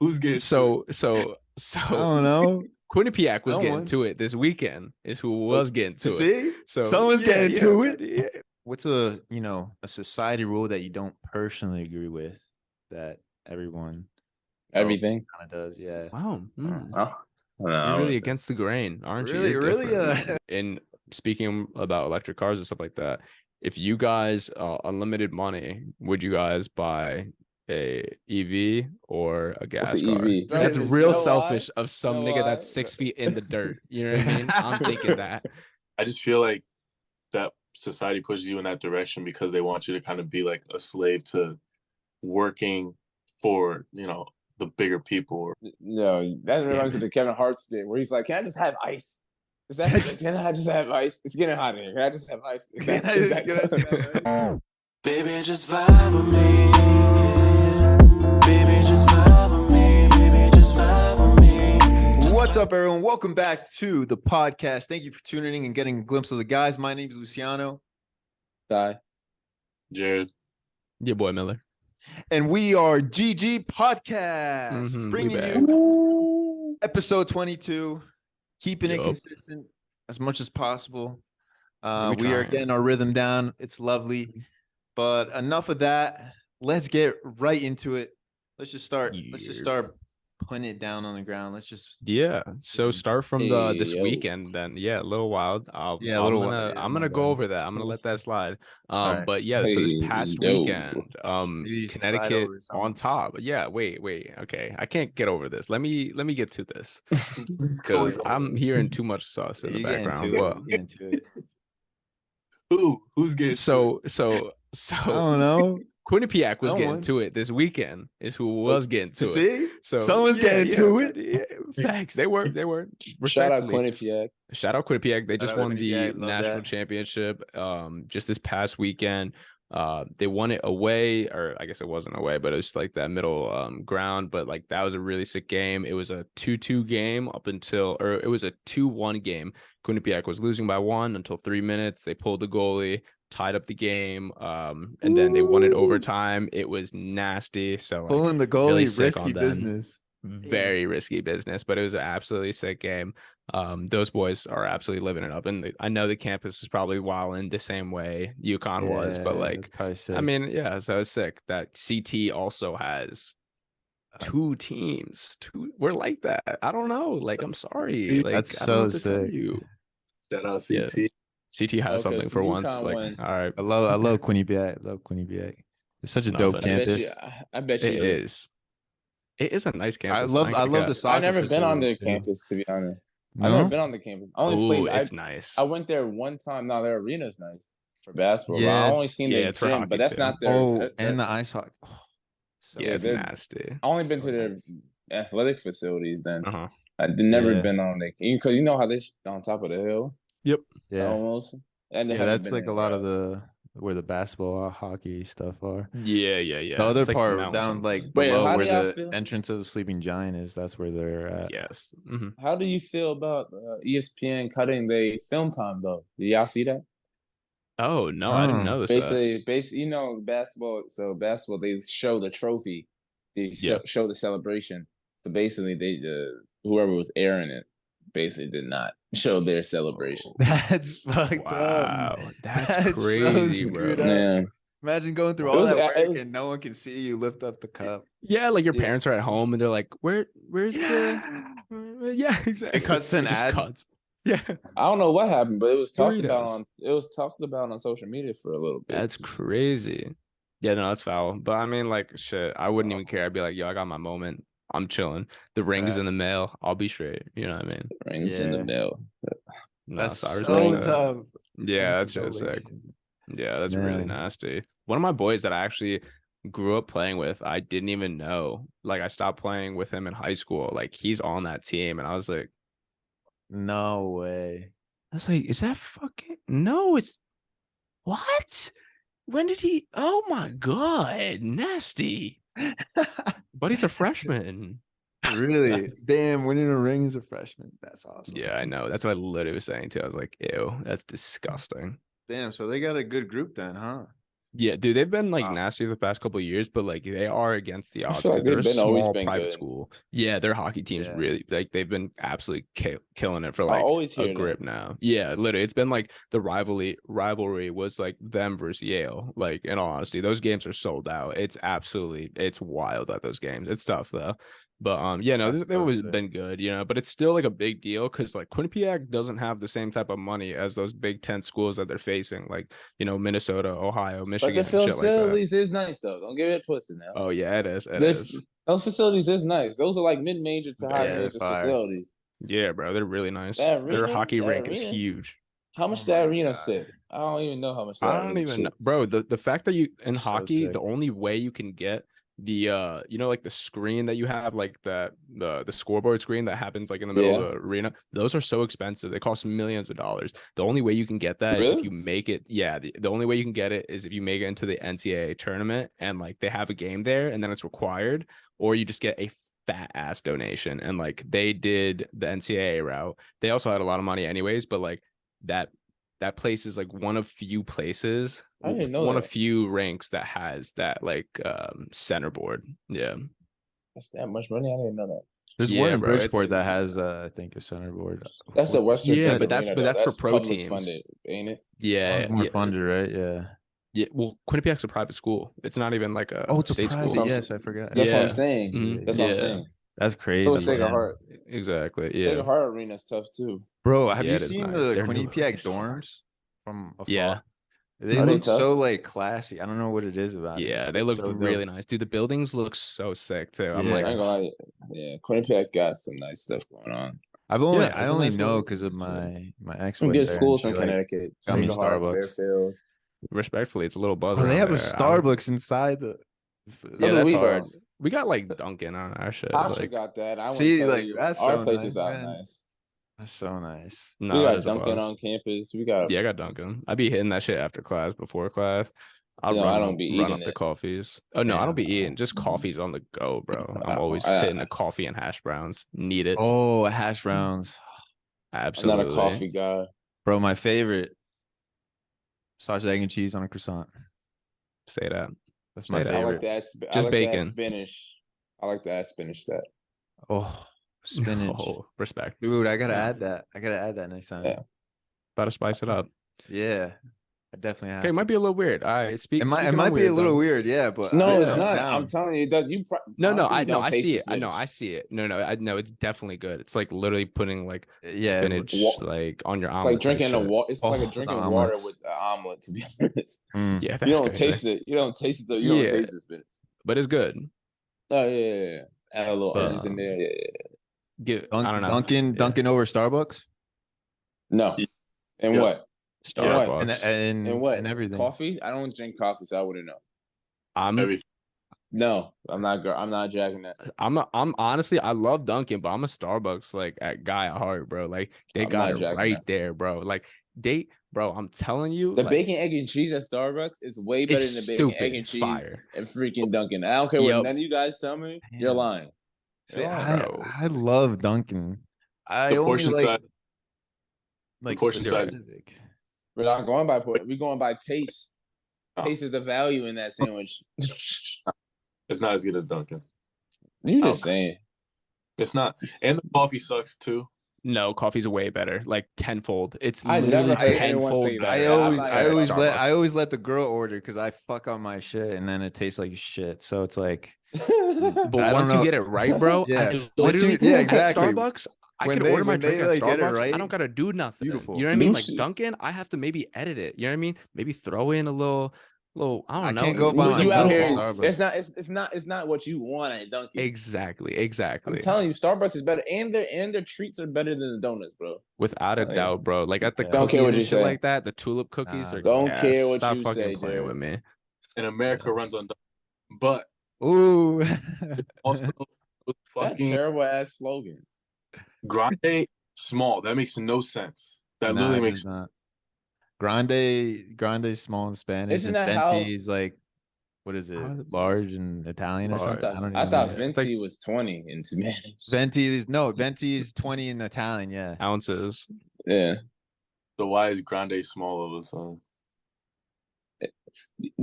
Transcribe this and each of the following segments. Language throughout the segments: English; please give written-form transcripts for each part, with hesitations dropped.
Who's getting I don't know. Quinnipiac was getting Someone. to it this weekend. Is who was getting to it. See? So Someone's getting to it. Yeah. What's a society rule that you don't personally agree with that everyone Everything. kind of does? Yeah. Wow. Oh, You're really against the grain, aren't you? Really, You're really. different. And speaking about electric cars and stuff like that, if you guys unlimited money, would you guys buy a EV or a gas What's the car? EV? That's Selfish. real You know selfish why? of some You know nigga why? that's 6 feet in the dirt. You know what I mean? I'm thinking that. I just feel like that society pushes you in that direction because they want you to kind of be like a slave to working for, the bigger people. No, that reminds me of the Kevin Hart skit where he's like, "Can I just have ice? Can I just have ice? It's getting hot in here. Can I just have ice?" Is that Baby, just vibe with me. Baby, just vibe with me. Baby, just vibe with me. What's up, everyone? Welcome back to the podcast. Thank you for tuning in and getting a glimpse of the guys. My name is Luciano. Die. Jared. Your boy Miller. And we are GG Podcast, bringing you episode 22, keeping it consistent as much as possible. We are getting our rhythm down. It's lovely. But enough of that. Let's get right into it. Let's just start putting it down on the ground. Let's just So start from this weekend then. Yeah, a little wild. I'm gonna go over that. I'm gonna let that slide. Right. But yeah, so this past weekend, Connecticut on top. Yeah, wait. Okay, I can't get over this. Let me get to this because I'm hearing too much sauce in the background. Who's getting so I don't know. Quinnipiac was getting to it this weekend. Is who was getting to it. See? So someone's getting to it. Yeah, facts. They were. Shout out Quinnipiac. Shout out Quinnipiac. They just won the Quinnipiac. national championship. Just this past weekend. They won it away, or I guess it wasn't away, but it was like that middle ground. But like that was a really sick game. It was a 2-2 game it was a 2-1 game. Quinnipiac was losing by 1 until 3 minutes. They pulled the goalie, tied up the game, and then they won it overtime. It was nasty. So pulling the goalie, really risky business. Very risky business, but it was an absolutely sick game. Those boys are absolutely living it up, and I know the campus is probably wilding the same way UConn was, but like, I mean, yeah, so it's sick that CT also has 2 teams. We're like that. I don't know. Like, I'm sorry. Like, that's so sick. Shout out CT. CT has something for once. Like, all right. I love Quinnipiac. It's such a dope campus. I bet you it is. It is a nice campus. I love the soccer. I've never been on their campus, to be honest. No? I've never been on the campus. It's nice. I went there one time. No, their arena's nice for basketball. Yes. I only seen their gym, but that's not their. And the ice hockey. It's nasty. I only been to their athletic facilities. Then I've never been on there because you know how they on top of the hill. Yep. Yeah. Almost. And that's like a lot of where the basketball, hockey stuff are. Yeah. The other it's part like down like below where the entrance of the Sleeping Giant is, that's where they're at. Yes. How do you feel about ESPN cutting the film time though? Did y'all see that? Oh no, I didn't know this. Basically, basketball. So basketball, they show the trophy, they show the celebration. So basically, whoever was airing it basically did not show their celebration. That's fucked up. Wow, that's crazy, so bro. Man. Imagine going through all that work and no one can see you lift up the cup. Yeah, like your parents are at home and they're like, "Where's the?" Yeah, exactly. It cuts an ad. Cuts. Yeah, I don't know what happened, but it was talked about on social media for a little bit. That's crazy. Yeah, no, that's foul. But I mean, like, shit, I wouldn't even care. I'd be like, "Yo, I got my moment. I'm chilling. The ring's in the mail. I'll be straight." You know what I mean? Rings in the mail. That's so tough. Yeah, that's just sick. Yeah, that's really nasty. One of my boys that I actually grew up playing with, I didn't even know. Like, I stopped playing with him in high school. Like, he's on that team, and I was like, no way. I was like, is that fucking no? It's what? When did he? Oh my god, nasty. But he's a freshman. Really? Damn, winning a ring as a freshman. That's awesome. Yeah, I know. That's what I literally was saying too. I was like, ew, that's disgusting. Damn, so they got a good group then, huh? Yeah, dude, they've been like nasty the past couple of years, but like they are against the I odds feel like because they're a they've always small been private good. school. Yeah, their hockey team's really like they've been absolutely killing it for I like always a hear grip them. now. Yeah, literally, it's been like the rivalry was like them versus Yale. Like in all honesty, those games are sold out. It's wild at those games. It's tough though. But yeah, no, That's they've so always sick. been good, but it's still like a big deal because like Quinnipiac doesn't have the same type of money as those Big Ten schools that they're facing, like Minnesota, Ohio, But the Michigan, and shit like that. facilities is nice though. Don't get it twisted now. Oh yeah, it is. It is. Those facilities is nice. Those are like mid-major to high Yeah, they're major fire. facilities. Yeah, bro, they're really nice. That Their arena, hockey that rink is arena. huge. How much Oh that my arena God. sit? I don't even know how much that I don't arena even know, sit. bro. The fact that you in So hockey, sick. the only way you can get the like the screen that you have, like the scoreboard screen that happens like in the middle of the arena, those are so expensive. They cost millions of dollars. The only way you can get that is if Really? you make it. Yeah, the only way you can get it is if you make it into the NCAA tournament and like they have a game there and then it's required, or you just get a fat ass donation. And like they did the NCAA route. They also had a lot of money anyways, but like that place is like one of few places, I didn't know one of that. few rinks that has that like center board. Yeah. That's that much money. I didn't know that. There's Yeah, one in bro, Bridgeport it's that has, I think, a center board. That's the Western Yeah, Tech but Arena, that's though. for pro public teams. funded, ain't it? Yeah, It's more yeah, funded, right? Yeah. yeah. Well, Quinnipiac's a private school. It's not even like a Oh, it's a state private. school. Yes, I forgot. That's what I'm Yeah. saying. Mhm. That's what I'm Yeah. saying. That's crazy. So is Sacred man. Heart. Exactly. Yeah. Sacred Heart Arena is tough too. Bro, have Yeah, you it is seen nice. the They're new. Quinnipiac dorms from afar? Yeah. They Are they look tough? so like classy. I don't know what it is about it. Yeah, but they it's look so really dope. nice. Dude, the buildings look so sick too. I'm Yeah. I like, ain't gonna lie. Yeah, Quinnipiac got some nice stuff going on. I it's a only nice know little- because of my ex Some went good there, and schools she, from like, Connecticut. got me Sacred Heart, Starbucks. Fairfield. respectfully, it's a little buzz Bro, they around have a there. Starbucks inside the. So Yeah, do that's we, hard. though. We got like Dunkin' on our shit. Hofstra Like, got that. I wouldn't See, tell like you. that's Our so place nice, is out man. nice. That's so nice. no, We it got is a Dunkin' buzz. on campus. We got. Yeah, I got Dunkin'. I be hitting that shit after class, before class. I'll I don't be run eating up the it. coffees. Oh no, I Yeah. don't be eating. Just coffees on the go, bro. I'm always I- hitting a coffee and hash browns. Need it. Oh, hash browns, I'm Absolutely. not a coffee guy. bro. My favorite. Sausage, egg, and cheese on a croissant. Say that. That's Say my that. I favorite. like that. I Just like bacon. that spinach. I like that spinach. That. Oh, spinach. Oh, respect. Dude, I gotta add that. I gotta add that next time. Yeah. About to spice it up. Yeah, I definitely have. Okay, it might be a little weird. All right, It might be a little weird, yeah, but No, it's I'm not. down. I'm telling you, that you. No, honestly, you don't I taste see the it. I know, spinach. I see it. No, I know it's definitely good. It's like literally putting like Yeah, spinach wa- like on your It's omelet. like drinking a water. It's like a Oh, drinking the water omelets. with an omelet. To be honest, Mm. Yeah, that's you don't crazy. taste it. You don't taste it. You Yeah. don't taste the spinach. But it's good. Oh yeah. Add a little onions in there. Yeah. I don't know. Dunkin' over Starbucks. No. And Yeah. what? Starbucks. And what? and everything. Coffee? I don't drink coffee, so I wouldn't know. I'm No, I'm not jacking that. I'm honestly, I love Dunkin', but I'm a Starbucks like guy at heart, bro. Like they I'm got not it jacking right that. there, bro. Like I'm telling you, The like, bacon, egg, and cheese at Starbucks is way better than it's the bacon, egg, stupid and cheese fire. at freaking Dunkin'. I don't care what Yup. none of you guys tell me. You're Damn. lying. See, You're lying. bro. I love Dunkin'. I The only portion like size. like portion size. specific. We're not going by point. We're going by taste. Oh. Taste is the value in that sandwich. It's not as good as Dunkin'. You just Okay. saying. It's not, and the coffee sucks too. No, coffee's way better, like tenfold. It's I literally never heard anyone tenfold say that. better. I'm not I gonna always lie. let Starbucks. the girl order because I fuck on my shit and then it tastes like shit. So it's like But I don't once you know. get it right, bro, Yeah. I Once you- literally yeah, at exactly. Starbucks, I When can they- order my when drink they, at like, get it Starbucks. I right, don't gotta do nothing. beautiful. You know what I mean? Like Lucy- Dunkin', I have to maybe edit it. You know what I mean? Maybe throw in a little. I don't I know. can't go by It's You out myself here. at Starbucks. It's not what you want at Dunkin'. Exactly. I'm telling you, Starbucks is better, and their treats are better than the donuts, bro. Without a Tell you. doubt, bro. Like at the Yeah. Don't care cookies what and you shit say. like that, the tulip cookies Nah, are Don't gas. care what Stop you fucking say, playing Jared. with me. And America runs on Dunkin'. But Ooh. also That fucking terrible ass slogan. grande small. That makes no sense. That Nah, literally it makes does not. Grande small in Spanish. Isn't and that how- Venti is like, what is it? How is it- Large in Italian or Large. something? don't I even thought know. Venti was 20 in Spanish. Venti is 20 in Italian. Yeah. Ounces. Yeah. so why is grande small all of a sudden?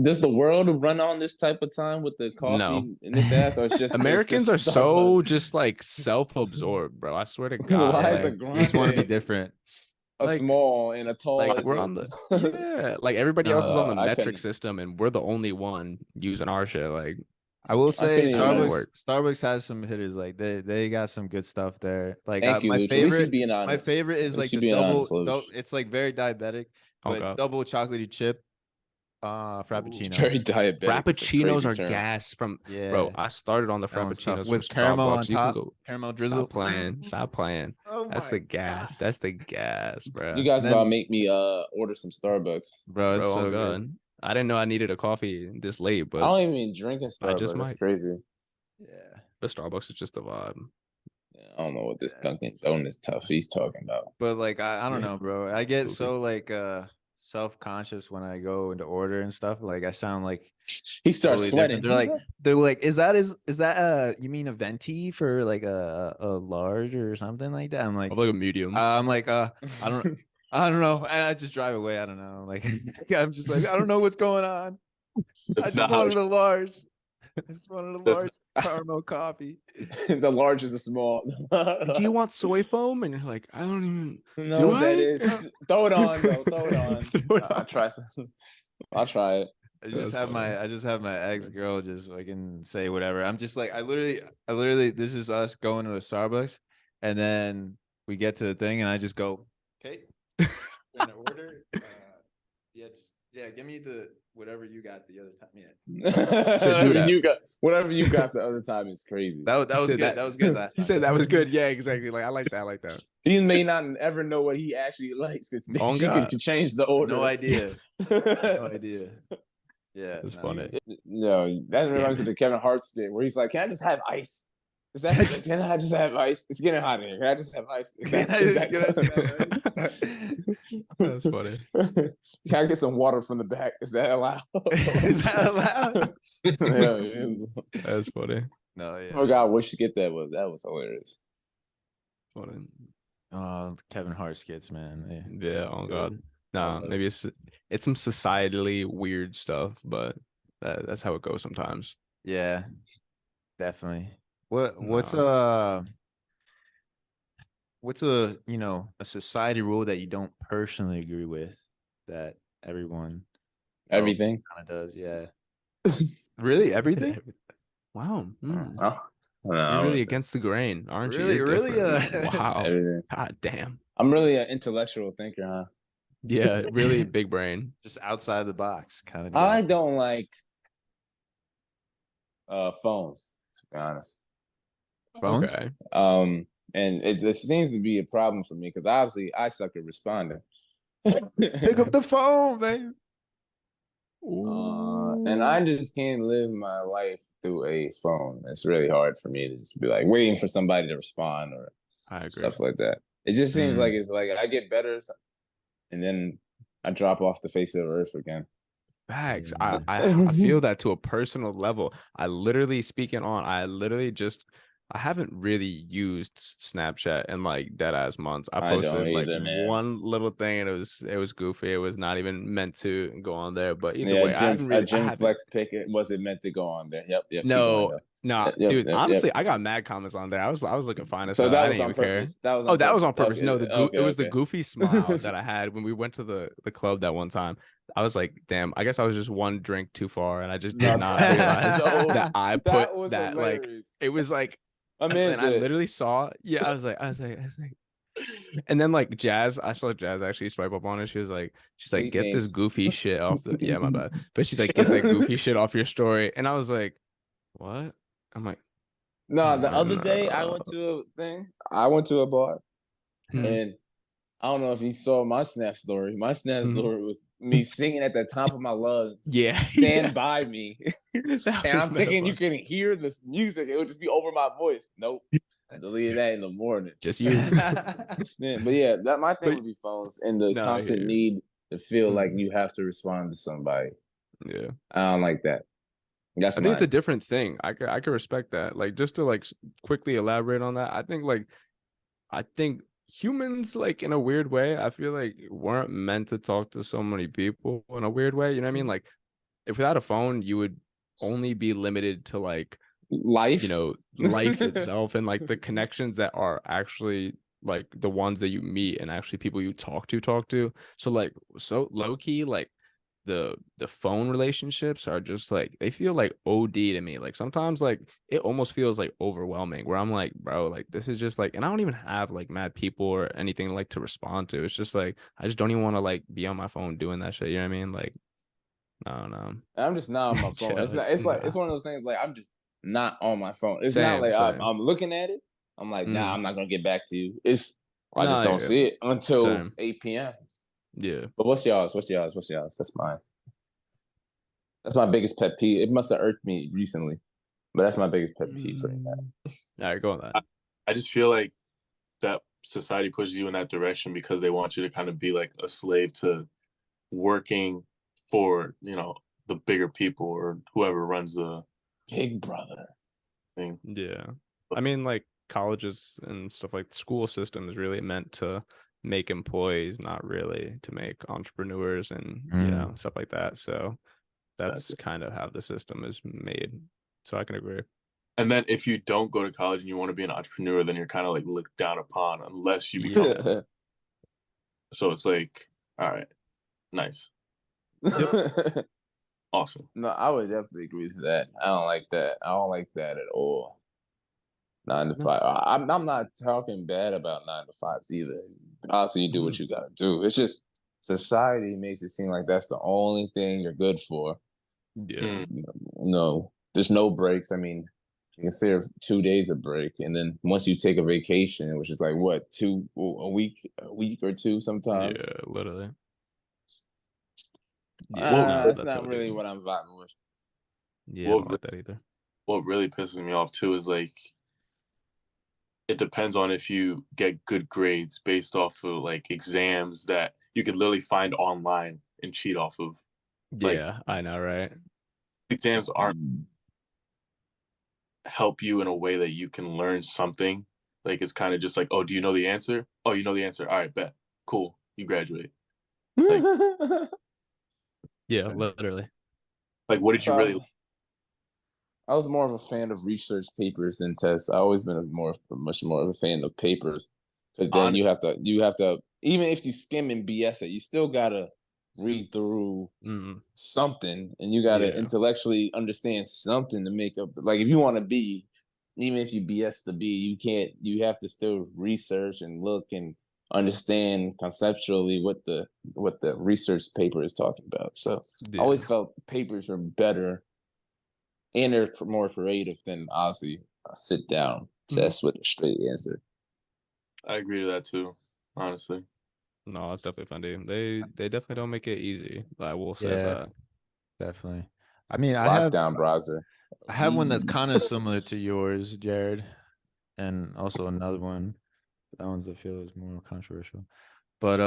Does the world run on this type of time with the coffee in this ass, or it's just Americans it's just are so Starbucks? just like self-absorbed, bro. I swear to God. Why is Like, a You just want to be grande different. a like, small and a tall like is we're a on the like everybody else is on the I metric couldn't system, and we're the only one using our shit. Like, I will I say couldn't even how that imagine. works. Starbucks has some hitters. Like they got some good stuff there. Like Thank you, my Luch. At least he's favorite, being honest. is At like least you're the being honest, Luch. it's like very diabetic, Oh but it's God. double chocolatey chip frappuccino. Very diabetic. It's a Frappuccinos crazy are term. gas from Yeah, bro. I started on the that one's tough frappuccinos from with caramel on Starbucks. You can top, go caramel drizzle. stop playing. Stop playing. Oh That's my the gas. god, That's the gas, You bro. guys And about to then, make me order some Starbucks. bro, it's Bro, on so good. God. I didn't know I needed a coffee this late, I but don't even drink in I just Starbucks. That's might. crazy. Yeah, But Starbucks is just the vibe. Yeah, I don't know what this Yeah. Dunkin' Donuts tough he's talking about. but like I don't Yeah. know, bro. I get Goofy. so like self-conscious when I go into order and stuff. Like I sound like He starts totally sweating. different. They're like, is that you mean a venti for like a large or something like that? I'm like, I'm like a medium. I don't I don't know. And I just drive away. I don't know. Like I'm just like, I don't know what's going on. I That's just not how wanted a large. I just wanted a That's- large caramel coffee. The large is the small. Do you want soy foam? And you're like, I don't even. know Do what that I? is? Throw it on, though. Throw it on. Throw it I'll on. try. I'll try it. I That's funny. just have my ex girl just fucking say whatever. I'm just like I literally this is us going to a Starbucks and then we get to the thing and I just go, okay, in order. Yeah, give me the whatever you got the other time. Yeah. Said, do that. You got whatever you got the other time is crazy. That was said good. That was good last He time. said that was good. Yeah, exactly. Like I like that. I like that. He may not ever know what he actually likes. On She God. could change the order. No idea. No idea. Yeah. It's no. funny. No, that reminds me of the Kevin Hart skit where he's like, "Can I just have ice? Can I just have ice? It's getting hot in here. Can I just have ice? That's funny. Can I get some water from the back? Is that allowed? Is that allowed? Yeah. That's funny. No, yeah. I forgot what skit that was. That was hilarious. Funny. Kevin Hart skits, man. Yeah. Oh God. Nah. Maybe it's some societally weird stuff, but that's how it goes sometimes. Yeah, definitely. What's No. a society rule that you don't personally agree with that everyone Everything. kind of does? Yeah. Really, everything? Wow. You're You're really against the grain, aren't you? Really, You're really, different. Wow. Everything. God damn. I'm really an intellectual thinker, huh? Yeah, really big brain. Just outside the box, kind of. I don't like phones, to be honest. Phones? Okay. And it seems to be a problem for me because obviously I suck at responding. Pick up the phone, baby. And I just can't live my life through a phone. It's really hard for me to just be like waiting for somebody to respond or I agree. stuff like that. It just seems like it's like I get better and then I drop off the face of the earth again. Facts. I feel that to a personal level. I haven't really used Snapchat in like dead ass months. I posted one little thing and it was goofy. It was not even meant to go on there. But either way, a Jim's flex pick wasn't meant to go on there. Yep. No, dude. Honestly, yep. I got mad comments on there. I was looking fine as so hell. that I was didn't on even purpose. care. That was on purpose. No, it was the goofy smile that I had when we went to the club that one time. I was like, damn, I guess I was just one drink too far, and I just did not realize that I put that like it was like. And I literally saw, I was like, and then like I saw Jazz actually swipe up on it. She's like, get this goofy shit off my bad. But she's like, get that goofy shit off your story. And I was like, what? I'm like, no, the other day I went to a bar and I don't know if you saw my Snap story. My Snap story was me singing at the top of my lungs. Yeah. Stand by me. And I'm thinking you can hear this music. It would just be over my voice. Nope. I deleted that in the morning. Just you. But yeah, my thing would be phones and the constant need to feel like you have to respond to somebody. Yeah. I don't like that. I think it's a different thing. I could respect that. Like just to like quickly elaborate on that. I think humans, like in a weird way, I feel like weren't meant to talk to so many people in a weird way. You know what I mean? Like if without a phone, you would only be limited to like life, life itself and like the connections that are actually like the ones that you meet and actually people you talk to. So like low key, like the phone relationships are just like they feel like OD to me. Like sometimes like it almost feels like overwhelming where I'm like, bro, like this is just like, and I don't even have like mad people or anything like to respond to. It's just like I just don't even want to like be on my phone doing that shit. You know what I mean? Like I don't know. I'm just not on my phone. It's not. It's like it's one of those things. Like I'm just not on my phone. It's not like I'm looking at it. I'm like, nah, I'm not gonna get back to you. I just don't see it until 8 p.m. Yeah. But what's y'all's? That's mine. That's my biggest pet peeve. It must have irked me recently, but that's my biggest pet peeve right now. All right, go on that. I just feel like that society pushes you in that direction because they want you to kind of be like a slave to working for, the bigger people or whoever runs the Big Brother thing. Yeah. I mean, like colleges and stuff like the school system is really meant to make employees, not really to make entrepreneurs and, stuff like that. So that's kind of how the system is made. So I can agree. And then if you don't go to college and you want to be an entrepreneur, then you're kind of like looked down upon unless you become it. So it's like, all right, nice. Yep. Awesome. No, I would definitely agree with that. I don't like that. I don't like that at all. 9 to 5. I'm not talking bad about 9 to 5s either. Obviously, you do what you gotta do. It's just society makes it seem like that's the only thing you're good for. Yeah. No, there's no breaks. I mean, you consider 2 days a break, and then once you take a vacation, which is like what, a week or two sometimes. Yeah, literally. That's not really what I'm vibing with. Yeah, I don't like that either. What really pisses me off too is like it depends on if you get good grades based off of like exams that you could literally find online and cheat off of. Yeah, I know, right? Exams aren't help you in a way that you can learn something. Like it's kind of just like, oh, do you know the answer? Oh, you know the answer. All right, bet. Cool. You graduate. Like, yeah, literally. Like, what did you really? I was more of a fan of research papers than tests. I always been much more of a fan of papers because then you have to even if you skim and BS it, you still gotta read through something and you gotta intellectually understand something to make up. Like if you want to be, even if you BS the B, you have to still research and look and understand conceptually what the research paper is talking about. So I always felt papers were better and they're more creative than obviously a sit down test with a straight answer. I agree to that too, honestly. No, that's definitely funny. They definitely don't make it easy. I will say that. Definitely. I mean, Lockdown browser. I have one that's kind of similar to yours, Jared, and also another one. That one's I feel is more controversial. But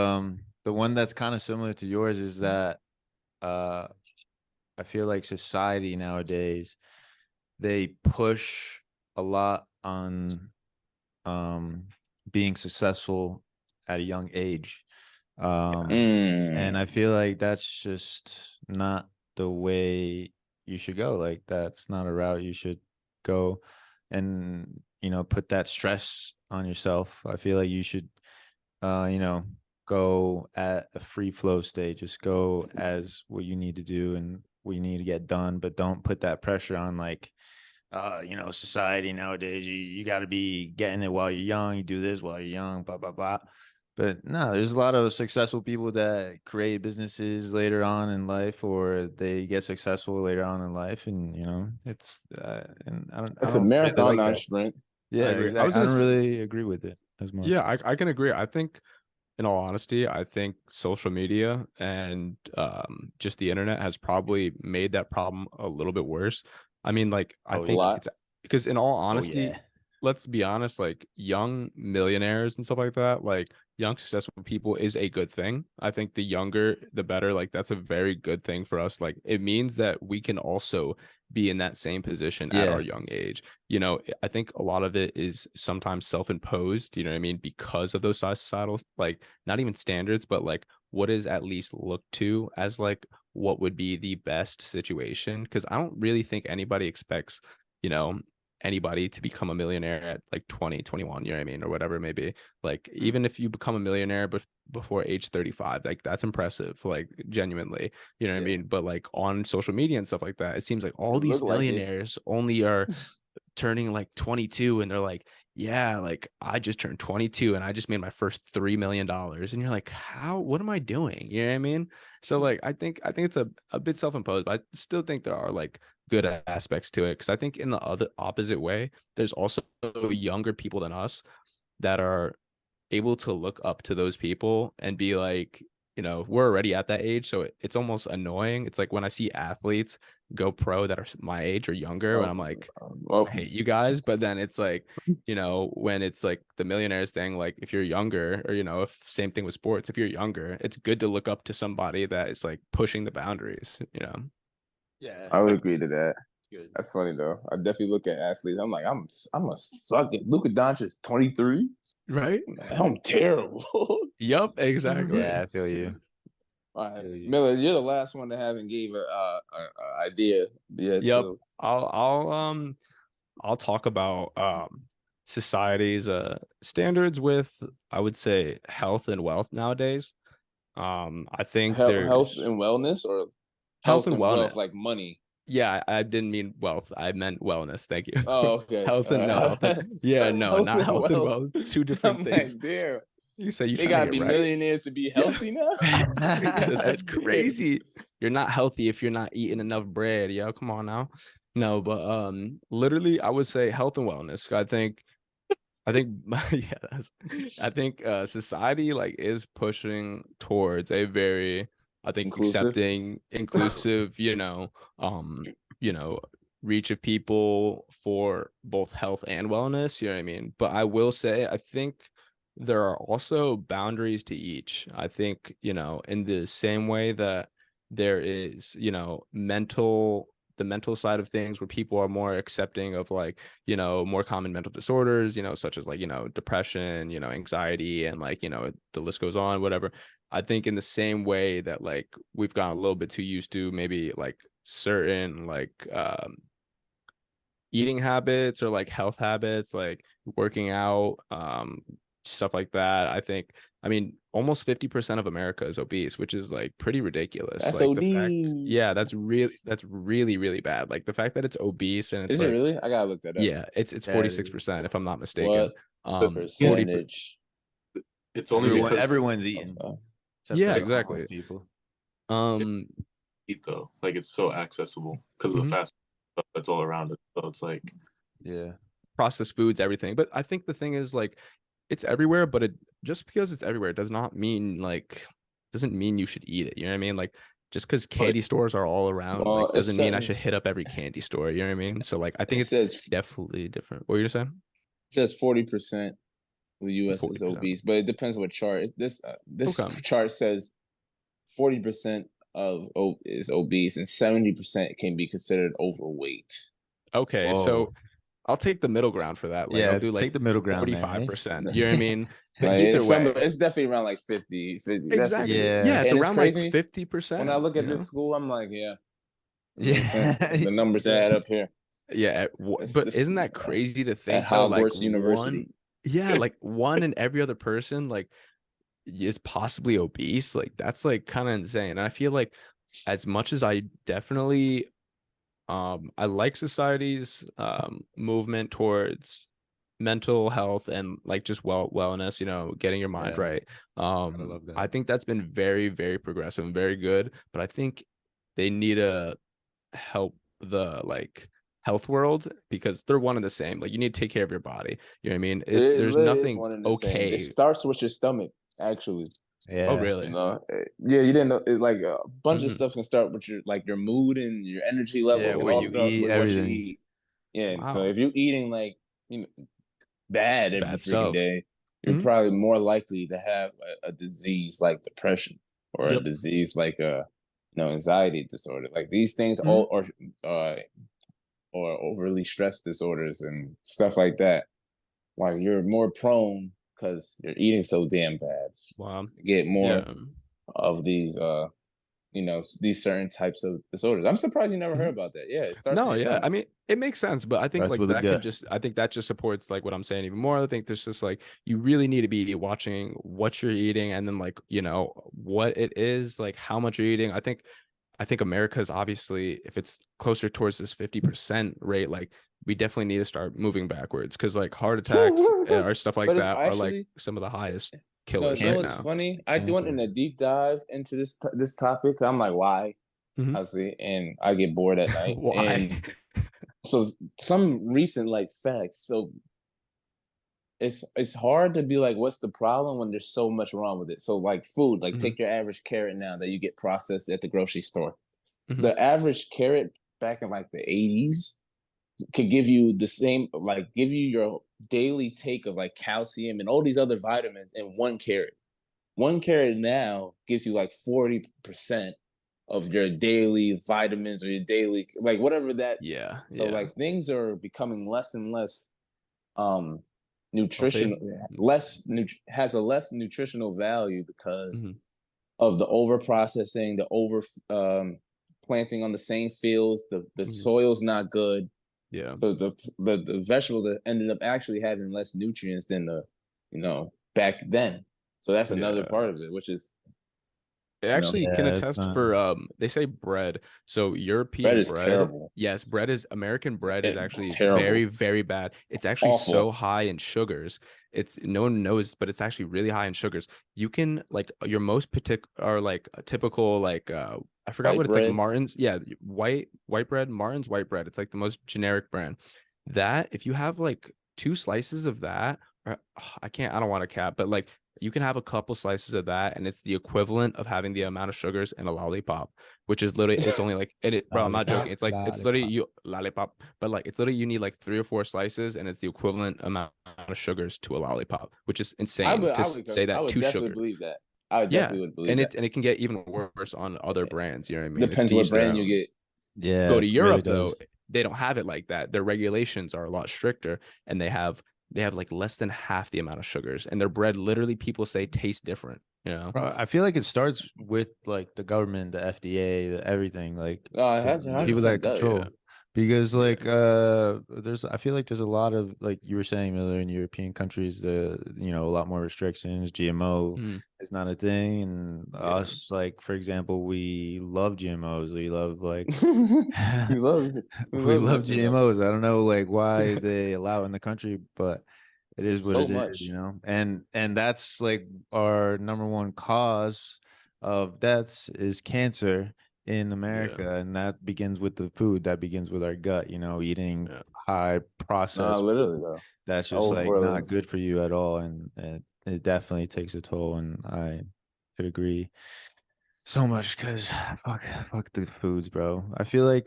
the one that's kind of similar to yours is that I feel like society nowadays, they push a lot on being successful at a young age. And I feel like that's just not the way you should go. Like that's not a route you should go and, put that stress on yourself. I feel like you should, go at a free flow state. Just go as what you need to do and what you need to get done, but don't put that pressure on like, society nowadays. You got to be getting it while you're young. You do this while you're young, blah, blah, blah. But no, there's a lot of successful people that create businesses later on in life, or they get successful later on in life, and it's and I don't. It's I don't a marathon, really not sprint. Yeah, exactly. I don't really agree with it as much. Yeah, I can agree. I think, in all honesty, I think social media and just the internet has probably made that problem a little bit worse. I mean, like I think it's because, in all honesty, let's be honest, like young millionaires and stuff like that, like young successful people is a good thing. I think the younger, the better. Like that's a very good thing for us. Like it means that we can also be in that same position at our young age. I think a lot of it is sometimes self-imposed, you know what I mean? Because of those societal, like not even standards, but like what is at least looked to as like what would be the best situation, because I don't really think anybody expects, anybody to become a millionaire at like 20, 21, you know what I mean, or whatever it may be. Like, even if you become a millionaire before age 35, like that's impressive, like genuinely, you know what I mean? But like on social media and stuff like that, it seems like all these millionaires only are turning like 22, and they're like, yeah, like I just turned 22 and I just made my first $3 million. And you're like, what am I doing? You know what I mean? So like, I think it's a bit self-imposed, but I still think there are like good aspects to it. Cause I think in the other opposite way, there's also younger people than us that are able to look up to those people and be like, we're already at that age. So it's almost annoying. It's like when I see athletes go pro that are my age or younger, and I'm like, I hate you guys. But then it's like, when it's like the millionaires thing, like if you're younger, or, if same thing with sports, if you're younger, it's good to look up to somebody that is like pushing the boundaries, Yeah, I would agree to that. good. That's funny though. I definitely look at athletes. I'm like, I'm a suck it. Luka Doncic is 23. Right? I'm terrible. Yep, exactly. Yeah, I feel you. All right, Miller, you're the last one that haven't gave a idea yet. Yep. So. I'll talk about society's standards with, I would say, health and wealth nowadays. I think there's health and wellness, or health and wellness, wealth, like money. Yeah, I didn't mean wealth. I meant wellness. Thank you. Oh, okay. Health and no health. Yeah, no, Health not and health and wealth. wealth. Two different I'm things. like, damn. You say you They gotta be millionaires to be healthy now. That's crazy. You're not healthy if you're not eating enough bread. Yo, come on now. No, but literally, I would say health and wellness. I think society like is pushing towards a very, I think, accepting, inclusive, reach of people for both health and wellness, you know what I mean? But I will say, I think there are also boundaries to each. I think, in the same way that there is, the mental side of things where people are more accepting of like, more common mental disorders, such as like, depression, anxiety, and like, the list goes on, whatever. I think in the same way that like we've gotten a little bit too used to maybe like certain like eating habits or like health habits, like working out, stuff like that. I mean, almost 50% of America is obese, which is like pretty ridiculous. That's like OD. yeah, that's really, really bad. Like the fact that it's obese and it's Is like, it really? I gotta look that up. Yeah, it's 46% if I'm not mistaken. What percentage? It's only because everyone's eating. Yeah, exactly. People. Eat though, like it's so accessible because of the fast stuff that's all around it. So it's like, yeah, processed foods, everything. But I think the thing is like, it's everywhere, but just because it's everywhere doesn't mean you should eat it. You know what I mean? Like just because candy stores are all around, like doesn't mean I should hit up every candy store. You know what I mean? So like I think it's definitely different. What were you saying? It says 40% of the U.S. 40%. Is obese, but it depends what chart. This chart says 40% is obese and 70% can be considered overweight. Okay, whoa. So I'll take the middle ground for that. Like, I'll do like take the middle ground. 45%. You know what I mean? Like, either way, it's definitely around like 50. Exactly. Yeah, it's around like 50%. When I look at this school, I'm like, yeah. The numbers add up here. Yeah, but isn't that crazy to think? At Hogwarts University. Like one in every other person like is possibly obese. Like that's like kind of insane. And I feel like as much as I definitely I like society's movement towards mental health and like just wellness, getting your mind right. I think that's been very, very progressive and very good. But I think they need to help the like health world because they're one and the same. Like you need to take care of your body. You know what I mean? There's nothing okay. It starts with your stomach, actually. Yeah. Oh, really? Yeah, you didn't know. Like a bunch of stuff can start with your mood and your energy level. Yeah, what you eat, everything. What you eat. Yeah. Wow. So if you're eating like bad every freaking day, you're probably more likely to have a disease like depression or a disease like anxiety disorder. Like these things all or overly stress disorders and stuff like that. Like you're more prone because you're eating so damn bad. Wow. Get more of these these certain types of disorders. I'm surprised you never heard about that. Yeah, it starts in No, your yeah. stomach. I mean, it makes sense, but I think Starts like with a that gut. I think that just supports like what I'm saying even more. I think there's just like you really need to be watching what you're eating and then like, what it is, like how much you're eating. I think America is obviously, if it's closer towards this 50% rate, like we definitely need to start moving backwards because like heart attacks or stuff like But it's that are like actually some of the highest no, killers no, right it's now. funny. I went in a deep dive into this topic. I'm like, why? Mhm. Obviously, and I get bored at night. Why? And so some recent like facts. So it's hard to be like, what's the problem when there's so much wrong with it? So like food, like Mhm. take your average carrot now that you get processed at the grocery store. Mhm. The average carrot back in like the 80s could give you the same, like give you your daily take of like calcium and all these other vitamins in one carrot. One carrot now gives you like 40% of your daily vitamins or your daily, like whatever that. Yeah. So Yeah. like things are becoming less and less um Healthy. nutrition, has a less nutritional value because Mhm. of the over processing, the over planting on the same fields, the Mhm. soil's not good. Yeah. So the vegetables are ended up actually having less nutrients than back then. So that's another Yeah. part of it, which is It actually can Yeah, it's attest not. for they say bread. So bread European is bread, terrible. yes, American bread is actually very, Terrible. very bad. It's actually so Awful. high in sugars. It's no one knows, but it's actually really high in sugars. You can like your most particular or like a typical like I forgot White what it's like bread. Martin's. Yeah, white bread, Martin's white bread. It's like the most generic brand. That if you have like two slices of that, or I don't want to cap, but like you can have a couple slices of that and it's the equivalent of having the amount of sugars in a lollipop, which is literally it's only like bro, I'm not joking, it's like it's literally you lollipop, but like it's literally you need like 3 or 4 slices and it's the equivalent amount of sugars to a lollipop, which is insane to say I that would two definitely sugar. believe that. I would Yeah, definitely would believe and that. it can get even worse on other brands, you know what I mean? It's Depends to what each their brand you own. get. Yeah, Go to it really Europe does. though, they don't have it like that. Their regulations are a lot stricter and they have like less than half the amount of sugars and their bread literally people say tastes different, you know. Bro, I feel like it starts with like the government, the FDA, everything, like No, it the, has the people that 100% does. control. Because Yeah. like I feel like there's a lot of, like you were saying, Miller, in European countries, a lot more restrictions. GMO is not a thing, and us, like for example, we love GMOs. We love like we love we love messing up GMOs. I don't know like why they allow it in the country, but it is what so it is, much. and that's like our number one cause of deaths is cancer in Yeah. America, and that begins with the food. That begins with our gut. Eating Yeah. high No, processed literally food. though. That's just like Over not good for you at all, and it definitely takes a toll. And I could agree so much because fuck the foods, bro. I feel like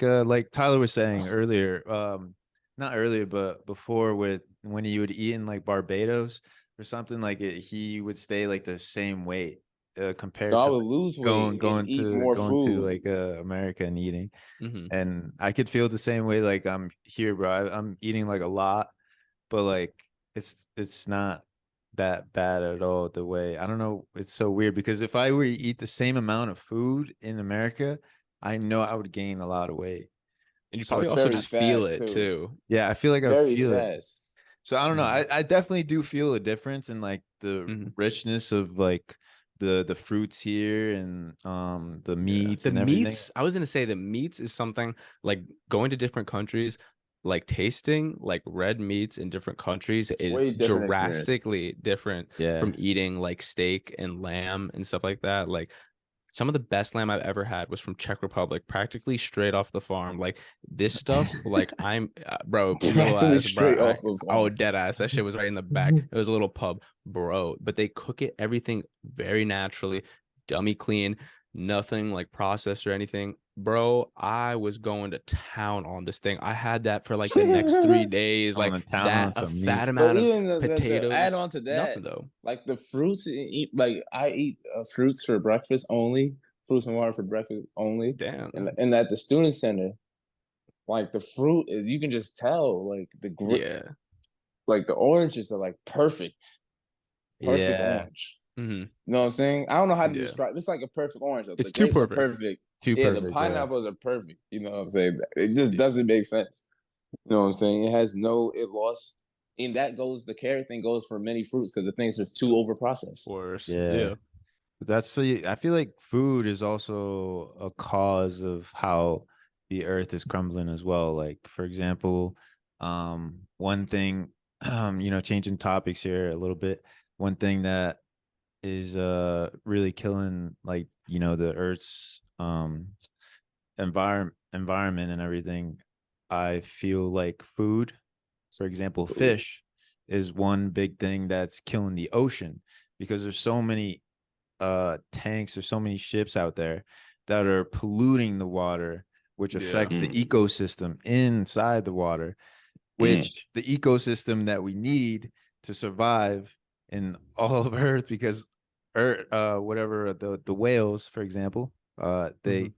Tyler was saying earlier, not earlier, but before, with when he would eat in like Barbados or something, like he would stay like the same weight so compared I to would like lose weight going and going eat to more going to food. like America and eating. Mm-hmm. And I could feel the same way, like I'm here, bro. I'm eating like a lot, but like it's not that bad at all. The way, I don't know, it's so weird because if I were to eat the same amount of food in America, I know I would gain a lot of weight. And you So probably But also very just feel fast it too. too. yeah, I feel like I would Very feel it. fast. So I don't know. Mhm. I definitely do feel a difference in like the Mhm. richness of like the fruits here, and the Yeah. meats The and everything. meats, I was gonna say the meats is something like going to different countries, like tasting like red meats in different countries It's is way different experience. drastically different Yeah. from eating like steak and lamb and stuff like that. Like some of the best lamb I've ever had was from Czech Republic, practically straight off the farm. Like this stuff, like I'm, bro, little Practically ass, bro. straight off of Oh, dead ass. That shit was right in the back. It was a little pub, bro. But they cook it everything very naturally, dummy clean, nothing like processed or anything. Bro, I was going to town on this thing. I had that for like the next 3 days, On like the town that, on a some fat meat. But amount of even the add potatoes, on to that, nothing though. like the fruits, like I eat fruits for breakfast only, fruits and water for breakfast only, Damn. and at the student center, like the fruit, you can just tell, like Yeah. like the oranges are like perfect Yeah. orange. You know what I'm saying? I don't know how to Yeah. describe. It's like a perfect orange. It's The too grapes are perfect. perfect. Too Yeah, the perfect. pineapples are perfect. You know what I'm saying? It just doesn't make sense. You know what I'm saying? It lost. And the carrot thing goes for many fruits because the thing's just too over processed. Worse. Yeah. That's I feel like food is also a cause of how the earth is crumbling as well. Like, for example, one thing, changing topics here a little bit. One thing that is really killing, like, the earth's environment and everything. I feel like food, for example, fish is one big thing that's killing the ocean, because there's so many tanks, there's so many ships out there that are polluting the water, which affects the ecosystem inside the water, which the ecosystem that we need to survive in all of Earth, because Earth, whatever, the whales, for example, they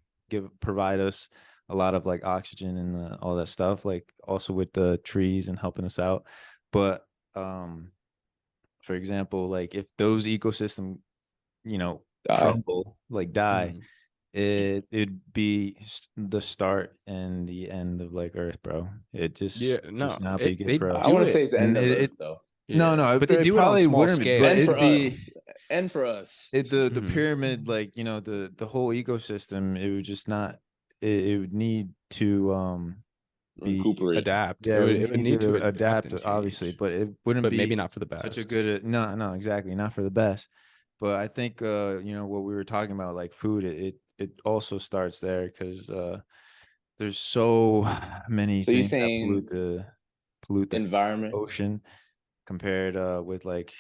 provide us a lot of like oxygen and all that stuff, like also with the trees and helping us out. But for example, like if those ecosystem, crumble, like die, it'd be the start and the end of like Earth, bro. It just not be good they for us. I do want to it. say it's the end of Earth, though. No, but they do it on probably small wouldn't be, scale. but And it'd for be us. And for us. the pyramid, like, the whole ecosystem, it would just not, it would need to be Recuperate. adapt. yeah, It would need to adapt, and obviously, change, but it wouldn't but be maybe not for the such a best. good no, exactly, not for the best. But I think what we were talking about, like food, it also starts there, because there's so many So you're things that saying pollute the environment? ocean, compared with, like,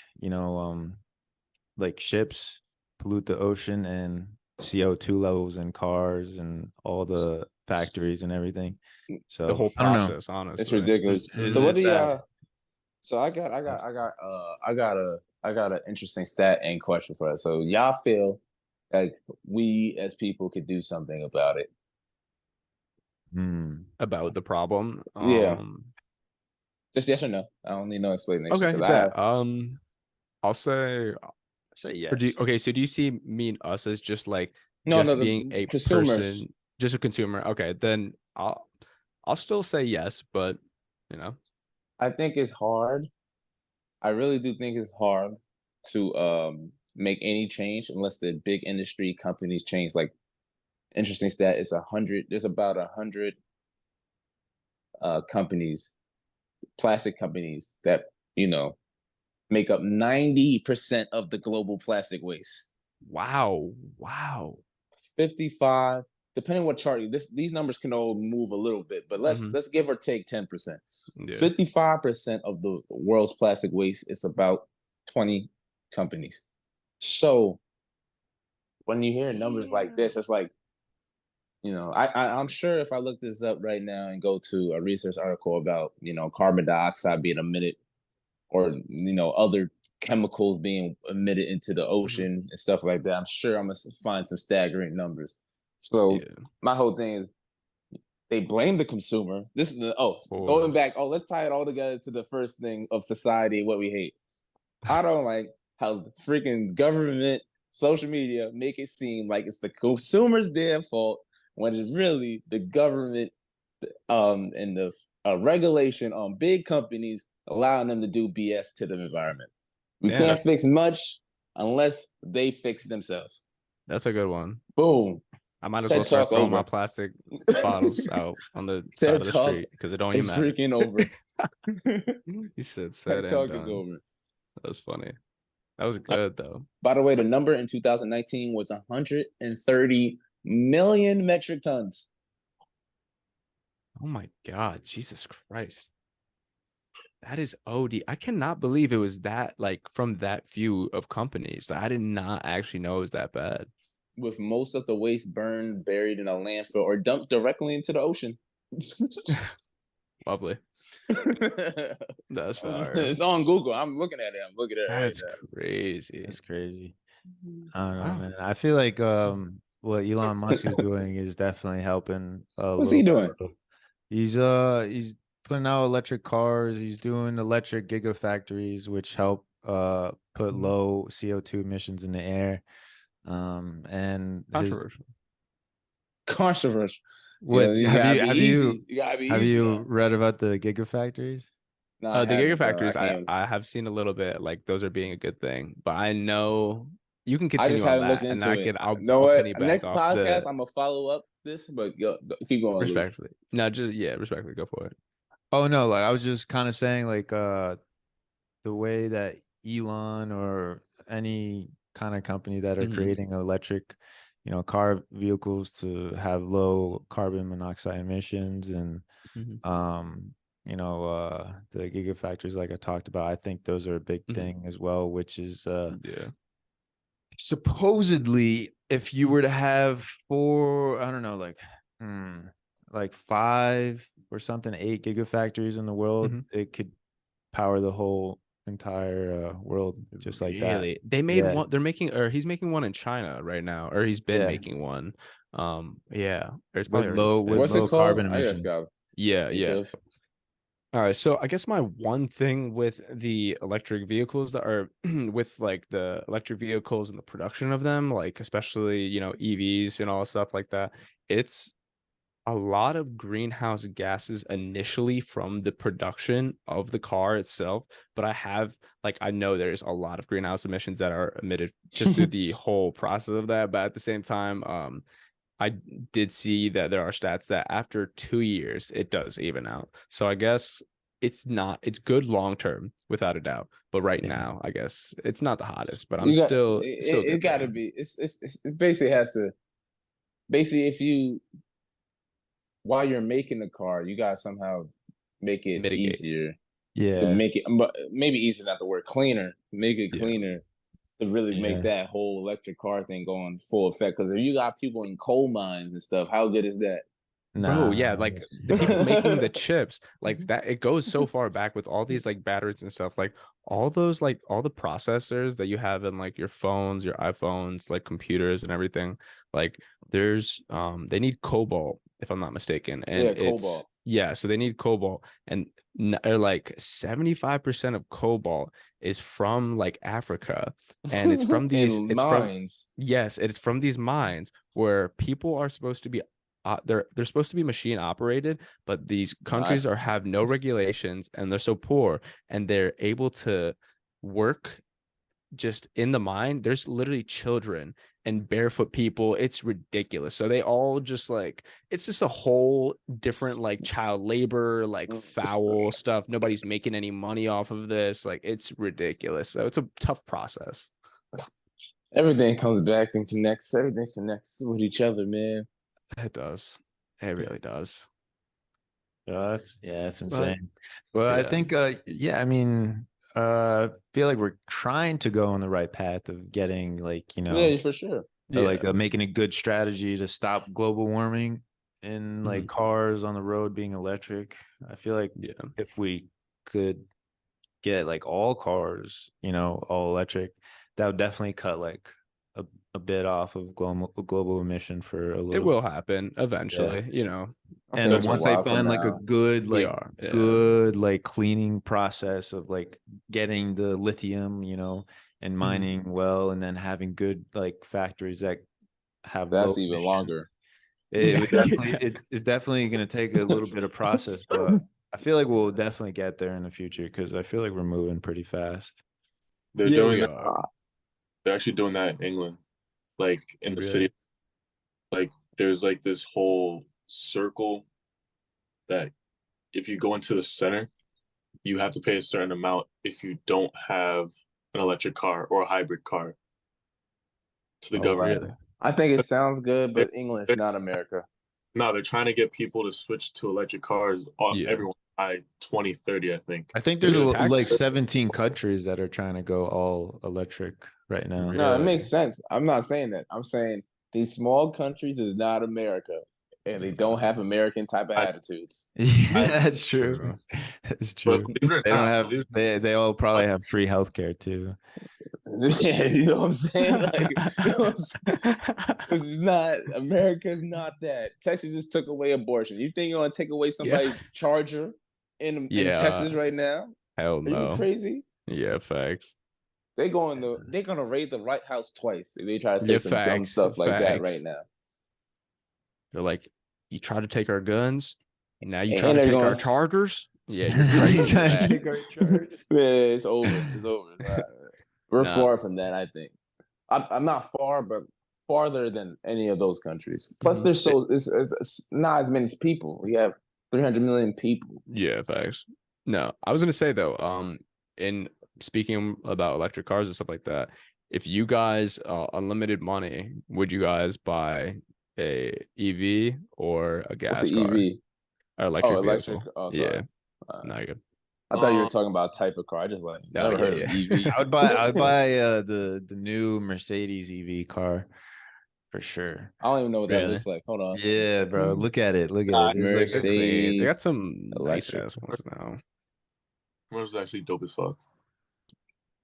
like ships pollute the ocean, and CO2 levels in cars and all the factories and everything. The So whole I don't know. process, honestly. It's ridiculous. So what It's do bad. y'all? So I got an interesting stat and question for us. So y'all feel like we as people could do something about it? About the problem. Yeah. Just yes or no. I don't need no explanation. Okay, I'll say yes. Okay, so do you see me and us as just like no, being the a consumers. person, just a consumer? Okay, then I'll still say yes, but I think it's hard. I really do think it's hard to make any change unless the big industry companies change. Like, interesting stat, there's about 100 companies, plastic companies, that make up 90% of the global plastic waste. Wow. 55, depending what chart these numbers can all move a little bit, but let's give or take 10%. 55% of the world's plastic waste is about 20 companies. So when you hear numbers like this, it's like, I'm sure if I look this up right now and go to a research article about, carbon dioxide being emitted, or, other chemicals being emitted into the ocean and stuff like that, I'm sure I'm going to find some staggering numbers. So my whole thing is, they blame the consumer. This is going back. Let's tie it all together to the first thing of society, what we hate. I don't like how the freaking government, social media make it seem like it's the consumer's damn fault, when it's really the government and the regulation on big companies allowing them to do BS to the environment. We can't fix much unless they fix themselves. That's a good one. Boom. I might as well start throwing my plastic bottles out on the side of the street, because it don't even matter. It's freaking over. He said TED Talk is over. That was funny. That was good, though. By the way, the number in 2019 was 130 million metric tons. Oh my God, Jesus Christ. That is OD. I cannot believe it was that, like, from that few of companies. I did not actually know it was that bad. With most of the waste burned, buried in a landfill, or dumped directly into the ocean. Lovely. That's fire. It's on Google. I'm looking at it. That's crazy. That's crazy. I don't know, man. I feel like what Elon Musk is doing is definitely helping. What's he doing? He's putting out electric cars. He's doing electric gigafactories, which help put low CO2 emissions in the air. And Controversial. What you have gotta you be have easy. you You gotta be have easy. you read about the gigafactories? No, I The haven't, bro. gigafactories, I can't. I have seen a little bit, like those are being a good thing, but I know you can I just continue on haven't looked that and into not it. get. You know I'll what? penny back Next off podcast, the I'm gonna follow up this, but keep going, Luke. respectfully. No, just respectfully go for it. Oh no, like I was just kind of saying, like the way that Elon or any kind of company that are creating electric, car vehicles to have low carbon monoxide emissions and the gigafactories like I talked about, I think those are a big thing as well, which is supposedly if you were to have four, I don't know, like 5 or something, 8 gigafactories in the world, it could power the whole entire world just like that. Really? They made one. They're making, or he's making one in China right now, or he's been making one. Yeah. Or it's probably What's it low called? carbon I just emissions. got Yeah. All right, so I guess my one thing with the electric vehicles that are with like the electric vehicles and the production of them, like especially, EVs and all stuff like that, it's a lot of greenhouse gases initially from the production of the car itself, but I know there's a lot of greenhouse emissions that are emitted just through the whole process of that, but at the same time, I did see that there are stats that after 2 years it does even out. So I guess it's good long term without a doubt, but right now I guess it's not the hottest, but So I'm you got still it got to be. It basically has to. Basically, if you while you're making the car, you got to somehow make it mitigate. easier. Yeah. To make it, maybe easier, not the word cleaner. Make it cleaner to really make that whole electric car thing go in full effect. Because if you got people in coal mines and stuff, how good is that? Bro, yeah, like the people making the chips, like that, it goes so far back with all these like batteries and stuff, like all those, like all the processors that you have in like your phones, your iPhones, like computers and everything. Like there's they need cobalt, if I'm not mistaken, and cobalt. So they need cobalt, and like 75% of cobalt is from like Africa, and it's from these mines. It's from these mines where people are supposed to be they're supposed to be machine operated, but these countries have no regulations and they're so poor and they're able to work just in the mine. There's literally children and barefoot people. It's ridiculous. So they all just like, it's just a whole different like child labor, like foul stuff. Nobody's making any money off of this. Like it's ridiculous. So it's a tough process. Everything comes back and connects. Everything connects with each other, man. It does. It really does. That's insane. Well, I think I mean, feel like we're trying to go on the right path of getting like, for sure. Like making a good strategy to stop global warming and like cars on the road being electric. I feel like if we could get like all cars, all electric, that would definitely cut like a bit off of global emission for a little. It will happen eventually, And once they find like a good good like cleaning process of like getting the lithium, and mining well, and then having good like factories that have that's low even emissions. longer. It's definitely going to take a little bit of process, but I feel like we'll definitely get there in the future because I feel like we're moving pretty fast. They're doing that. They're actually doing that in England, like in the city. Like there's like this whole circle that if you go into the center, you have to pay a certain amount if you don't have an electric car or a hybrid car to the government. Really? I think it sounds good, but England's not America. No, they're trying to get people to switch to electric cars. Everyone by 2030, I think. I think there's like 17 countries that are trying to go all electric right now. No, it makes sense. I'm not saying that. I'm saying these small countries is not America, and they don't have American type of attitudes. That's true. That's true. They don't have. They all probably have free healthcare too. Yeah, you know what I'm saying? Like, this is not America's not that. Texas just took away abortion. You think you're gonna take away somebody's charger in Texas right now? Hell no. Are you crazy? Yeah, facts. they're gonna raid the White House twice if they try to say some dumb stuff like that right now. They're like, you try to take our guns, and now you try to take our chargers. Yeah, you're crazy. Trying to take our chargers. Yeah, it's over. It's over. We're far from that. I think I'm not far, but farther than any of those countries. Plus, there's it's not as many people. We have 300 million people. Yeah, facts. No, I was gonna say though, in speaking about electric cars and stuff like that, if you guys unlimited money, would you guys buy a EV or a gas What's car? EV? Or electric electric. vehicle? Oh, sorry. Yeah, not good. I thought you were talking about a type of car. I just never heard of EV. I would buy the new Mercedes EV car for sure. I don't even know what that looks like. Hold on. Yeah, bro. Look at it. Look at it. Mercedes. They got some nice ass ones now. One's actually dope as fuck.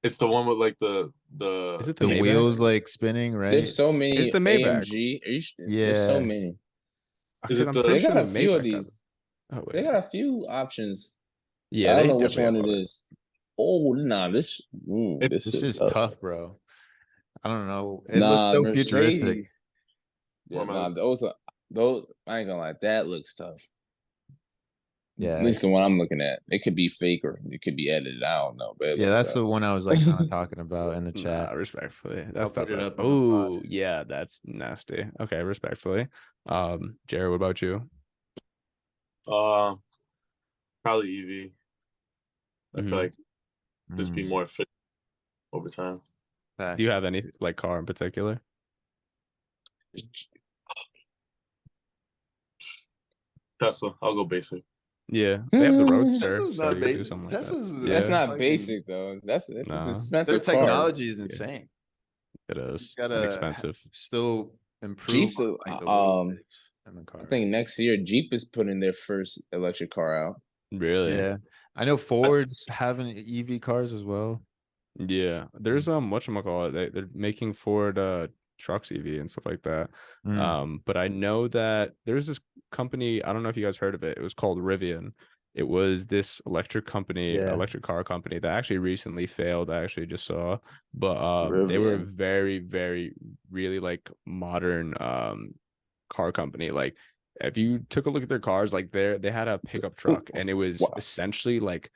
It's the one with like the Is it the Maybach? wheels like spinning, right? There's so many. It's the Maybach. AMG. Yeah. There's so many. Is it They got a few of these. Oh, they got a few options. Yeah, so I don't know which one it is. Oh, nah, this is tough, bro. I don't know. It looks so Mercedes. futuristic. Yeah, those. I ain't gonna lie, that looks tough. Yeah, at least the one I'm looking at. It could be fake or it could be edited. I don't know, but yeah, that's the one I was like kind of talking about in the chat. Nah, respectfully, that's put it up. Oh, yeah, that's nasty. Okay, respectfully. Jared, what about you? Probably EV. I feel like just be more efficient over time. Do you have any like car in particular? Tesla. I'll go basic. Yeah, they have the Roadster. Tesla's so not you could do basic. something Tesla's like That's not basic though. That's Nah. expensive. Their technology is insane. It is Gotta expensive. Still improve. Jeep's on, like, the robotics in the car. I think next year Jeep is putting their first electric car out. Really? Yeah, I know Ford's having EV cars as well. Yeah, there's whatchamacallit, they're making Ford trucks EV and stuff like that. But I know that there's this company, I don't know if you guys heard of it. It was called Rivian. It was this electric car company that actually recently failed. I actually just saw, but they were very, very, really like modern car company. Like if you took a look at their cars, like they had a pickup truck and it was essentially like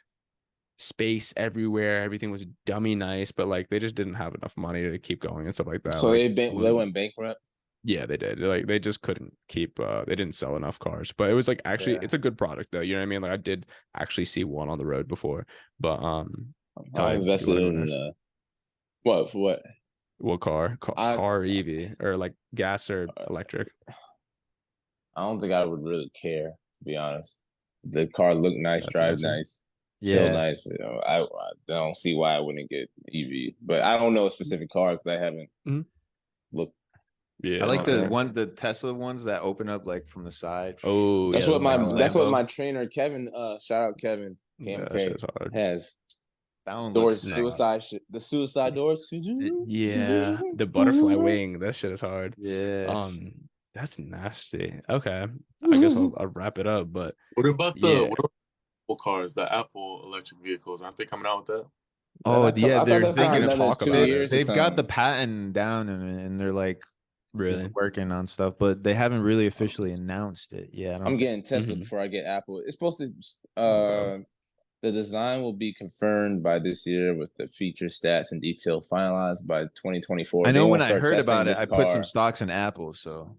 space everywhere. Everything was dummy nice, but like they just didn't have enough money to keep going and stuff like that. So like, they went bankrupt. Yeah, they did. Like they just couldn't keep. They didn't sell enough cars. But it was like actually, it's a good product though. You know what I mean? Like I did actually see one on the road before. But I invested in what for what? What car? Car EV or like gas or electric? I don't think I would really care, to be honest. The car looked nice, drives nice. Feel nice. You know, I don't see why I wouldn't get EV, but I don't know a specific car because I haven't looked. Yeah, I like the Tesla ones that open up like from the side. Oh, that's what my trainer Kevin, shout out Kevin, has. Doors, the suicide doors. Yeah, the butterfly wing. That shit is hard. Yeah. That's nasty. Okay, I guess I'll wrap it up. But what about the Apple cars, the Apple electric vehicles? Aren't they coming out with that? Oh yeah, they're thinking of talk 2 about years. They've got the patent down and they're like really working on stuff, but they haven't really officially announced it. Yeah, I'm getting Tesla before I get Apple. It's supposed to. The design will be confirmed by this year with the feature stats and detail finalized by 2024. I know when I heard about it, I put some stocks in Apple, so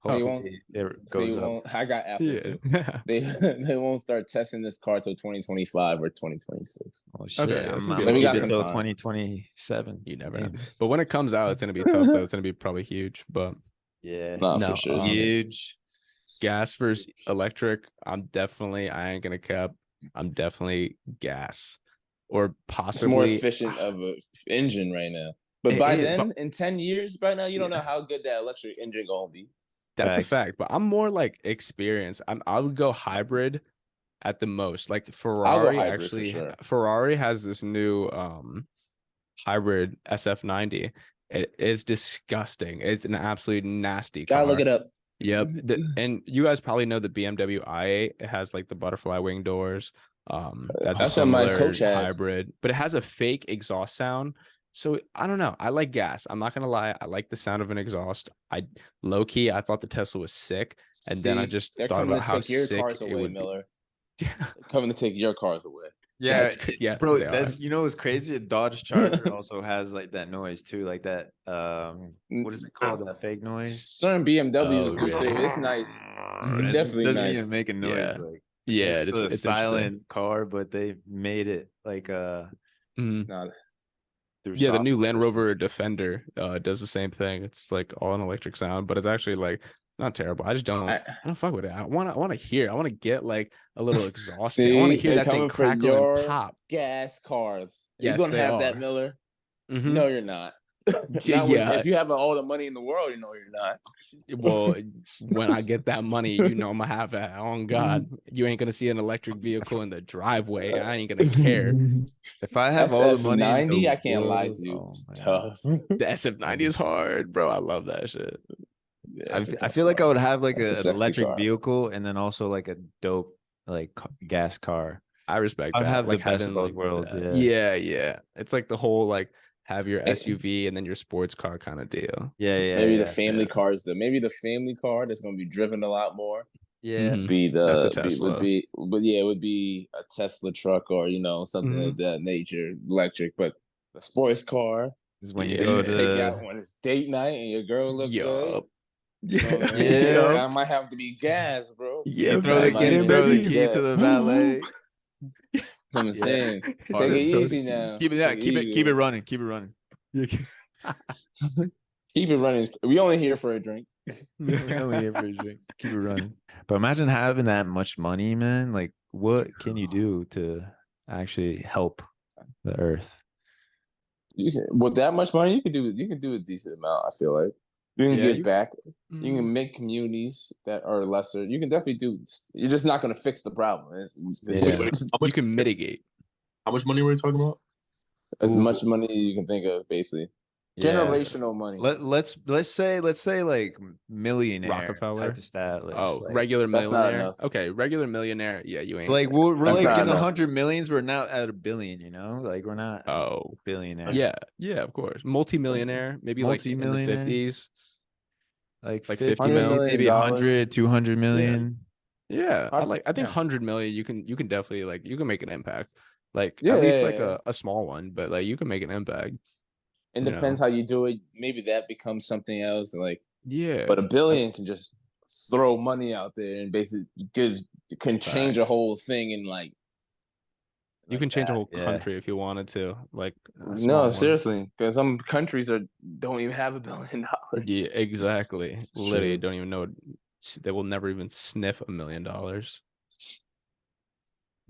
hopefully it goes up. I got Apple too. They won't start testing this car till 2025 or 2026. Oh shit! Okay, so we got until 2027. You never know. But when it comes out, it's gonna be tough. Though it's gonna be probably huge. But yeah, for sure, huge. Gas versus electric. I ain't gonna cap. I'm definitely gas, or possibly it's more efficient of an engine right now. But by then, in 10 years, by now, you don't know how good that electric engine gonna be. That's a fact. But I'm more like experienced. I would go hybrid at the most. Like Ferrari actually, Ferrari has this new hybrid SF90. It is disgusting. It's an absolute nasty car. Gotta look it up. Yep. And you guys probably know the BMW i8. It has like the butterfly wing doors. That's a similar my coach has. hybrid, but it has a fake exhaust sound. So I don't know. I like gas. I'm not gonna lie. I like the sound of an exhaust. I low key, I thought the Tesla was sick, and then I See, just they're thought coming about to how take your sick cars it away, would be. Miller. Coming to take your cars away. Yeah, That's good. Yeah, bro. they That's are. what's crazy. A Dodge Charger also has like that noise too, like that. What is it called? That fake noise. Certain BMWs Oh, do too. really? It's nice. It's It definitely doesn't even nice. make a noise. Yeah. Like Yeah, it's a it's interesting. silent car, but they made it like Mhm. Nah, through Yeah, the new Land software. Rover Defender does the same thing. It's like all an electric sound, but it's actually like not terrible. I just don't I, I don't fuck with it. I want to hear. I want to get like a little exhausted. I want to see, hear they're that thing coming for crackle and your pop. gas cars. You're Yes, gonna they have that, are. Miller. Mm-hmm. No, you're not. Not when Yeah. if you have all the money in the world, you know you're not. Well, when I get that money, you know I'm gonna have it. On God, you ain't gonna see an electric vehicle in the driveway. I ain't gonna care. If I have all the money in SF90, the I can't lie world, to you. oh It's man. tough. The SF90 is hard, bro. I love that shit. Yeah, I, it's a I tough feel like I car. would have like That's a an sexy electric car. vehicle and then also like a dope like gas car. I respect I'd that. have the Like best having of both like worlds. that. Yeah. Yeah. It's like the whole like have your Eh, SUV and then your sports car kind of deal. Maybe the Yeah. family cars though. Maybe the family car that's gonna be driven a lot more. Yeah. Mhm. Be That's a the Tesla. but yeah, it would be a Tesla truck or something Mhm. of that nature, electric. But the sports car, Is when you Yeah. go you take you to out when it's date night and your girl look good. Yup. You know what I mean? Yeah. That might have to be gas, bro. Yeah, throw That the back might in, key, even throw the baby. be key to that. the valet. That's what I'm Yeah. saying. It's Take a it throw easy the- now. Keep it Take keep it easy. running. Keep it running. Keep it running. We only here for a drink. We only here for a drink. Keep it running. But imagine having that much money, man. Like, what can you do to actually help the earth? With that much money, you can do a decent amount. I feel like you can Yeah, give back. You Mhm. can make communities that are lesser. You can definitely do. You're just not going to fix the problem. Yeah. You can mitigate. How much money were you talking about? As Ooh. much money you can think of, basically. Yeah. Generational money. Let's say like millionaire Rockefeller. type of stat. Oh, Like, regular That's not millionaire. enough. Okay, regular millionaire. Yeah, you ain't. like we're That's like not in the enough. 100 millions. We're now at a billion. You know, like we're not Oh, billionaire. yeah, of course. Multi-millionaire, maybe like in the Multi-millionaire. 50s. Like Like 50 $50 million? maybe 100, 200 million. Yeah, I think Yeah. 100 million. You can definitely like you can make an impact. Like Yeah, at least yeah, like yeah. a small one, but like you can make an impact. It You depends know? how you do it. Maybe that becomes something else. Like, Yeah, but a billion can just throw money out there and basically can change a Facts. whole thing in like you can change a that, whole yeah. country if you wanted to. Like a small no, one. seriously, because some countries don't even have $1 billion. Yeah, exactly. Literally True. don't even know. They will never even sniff $1 million.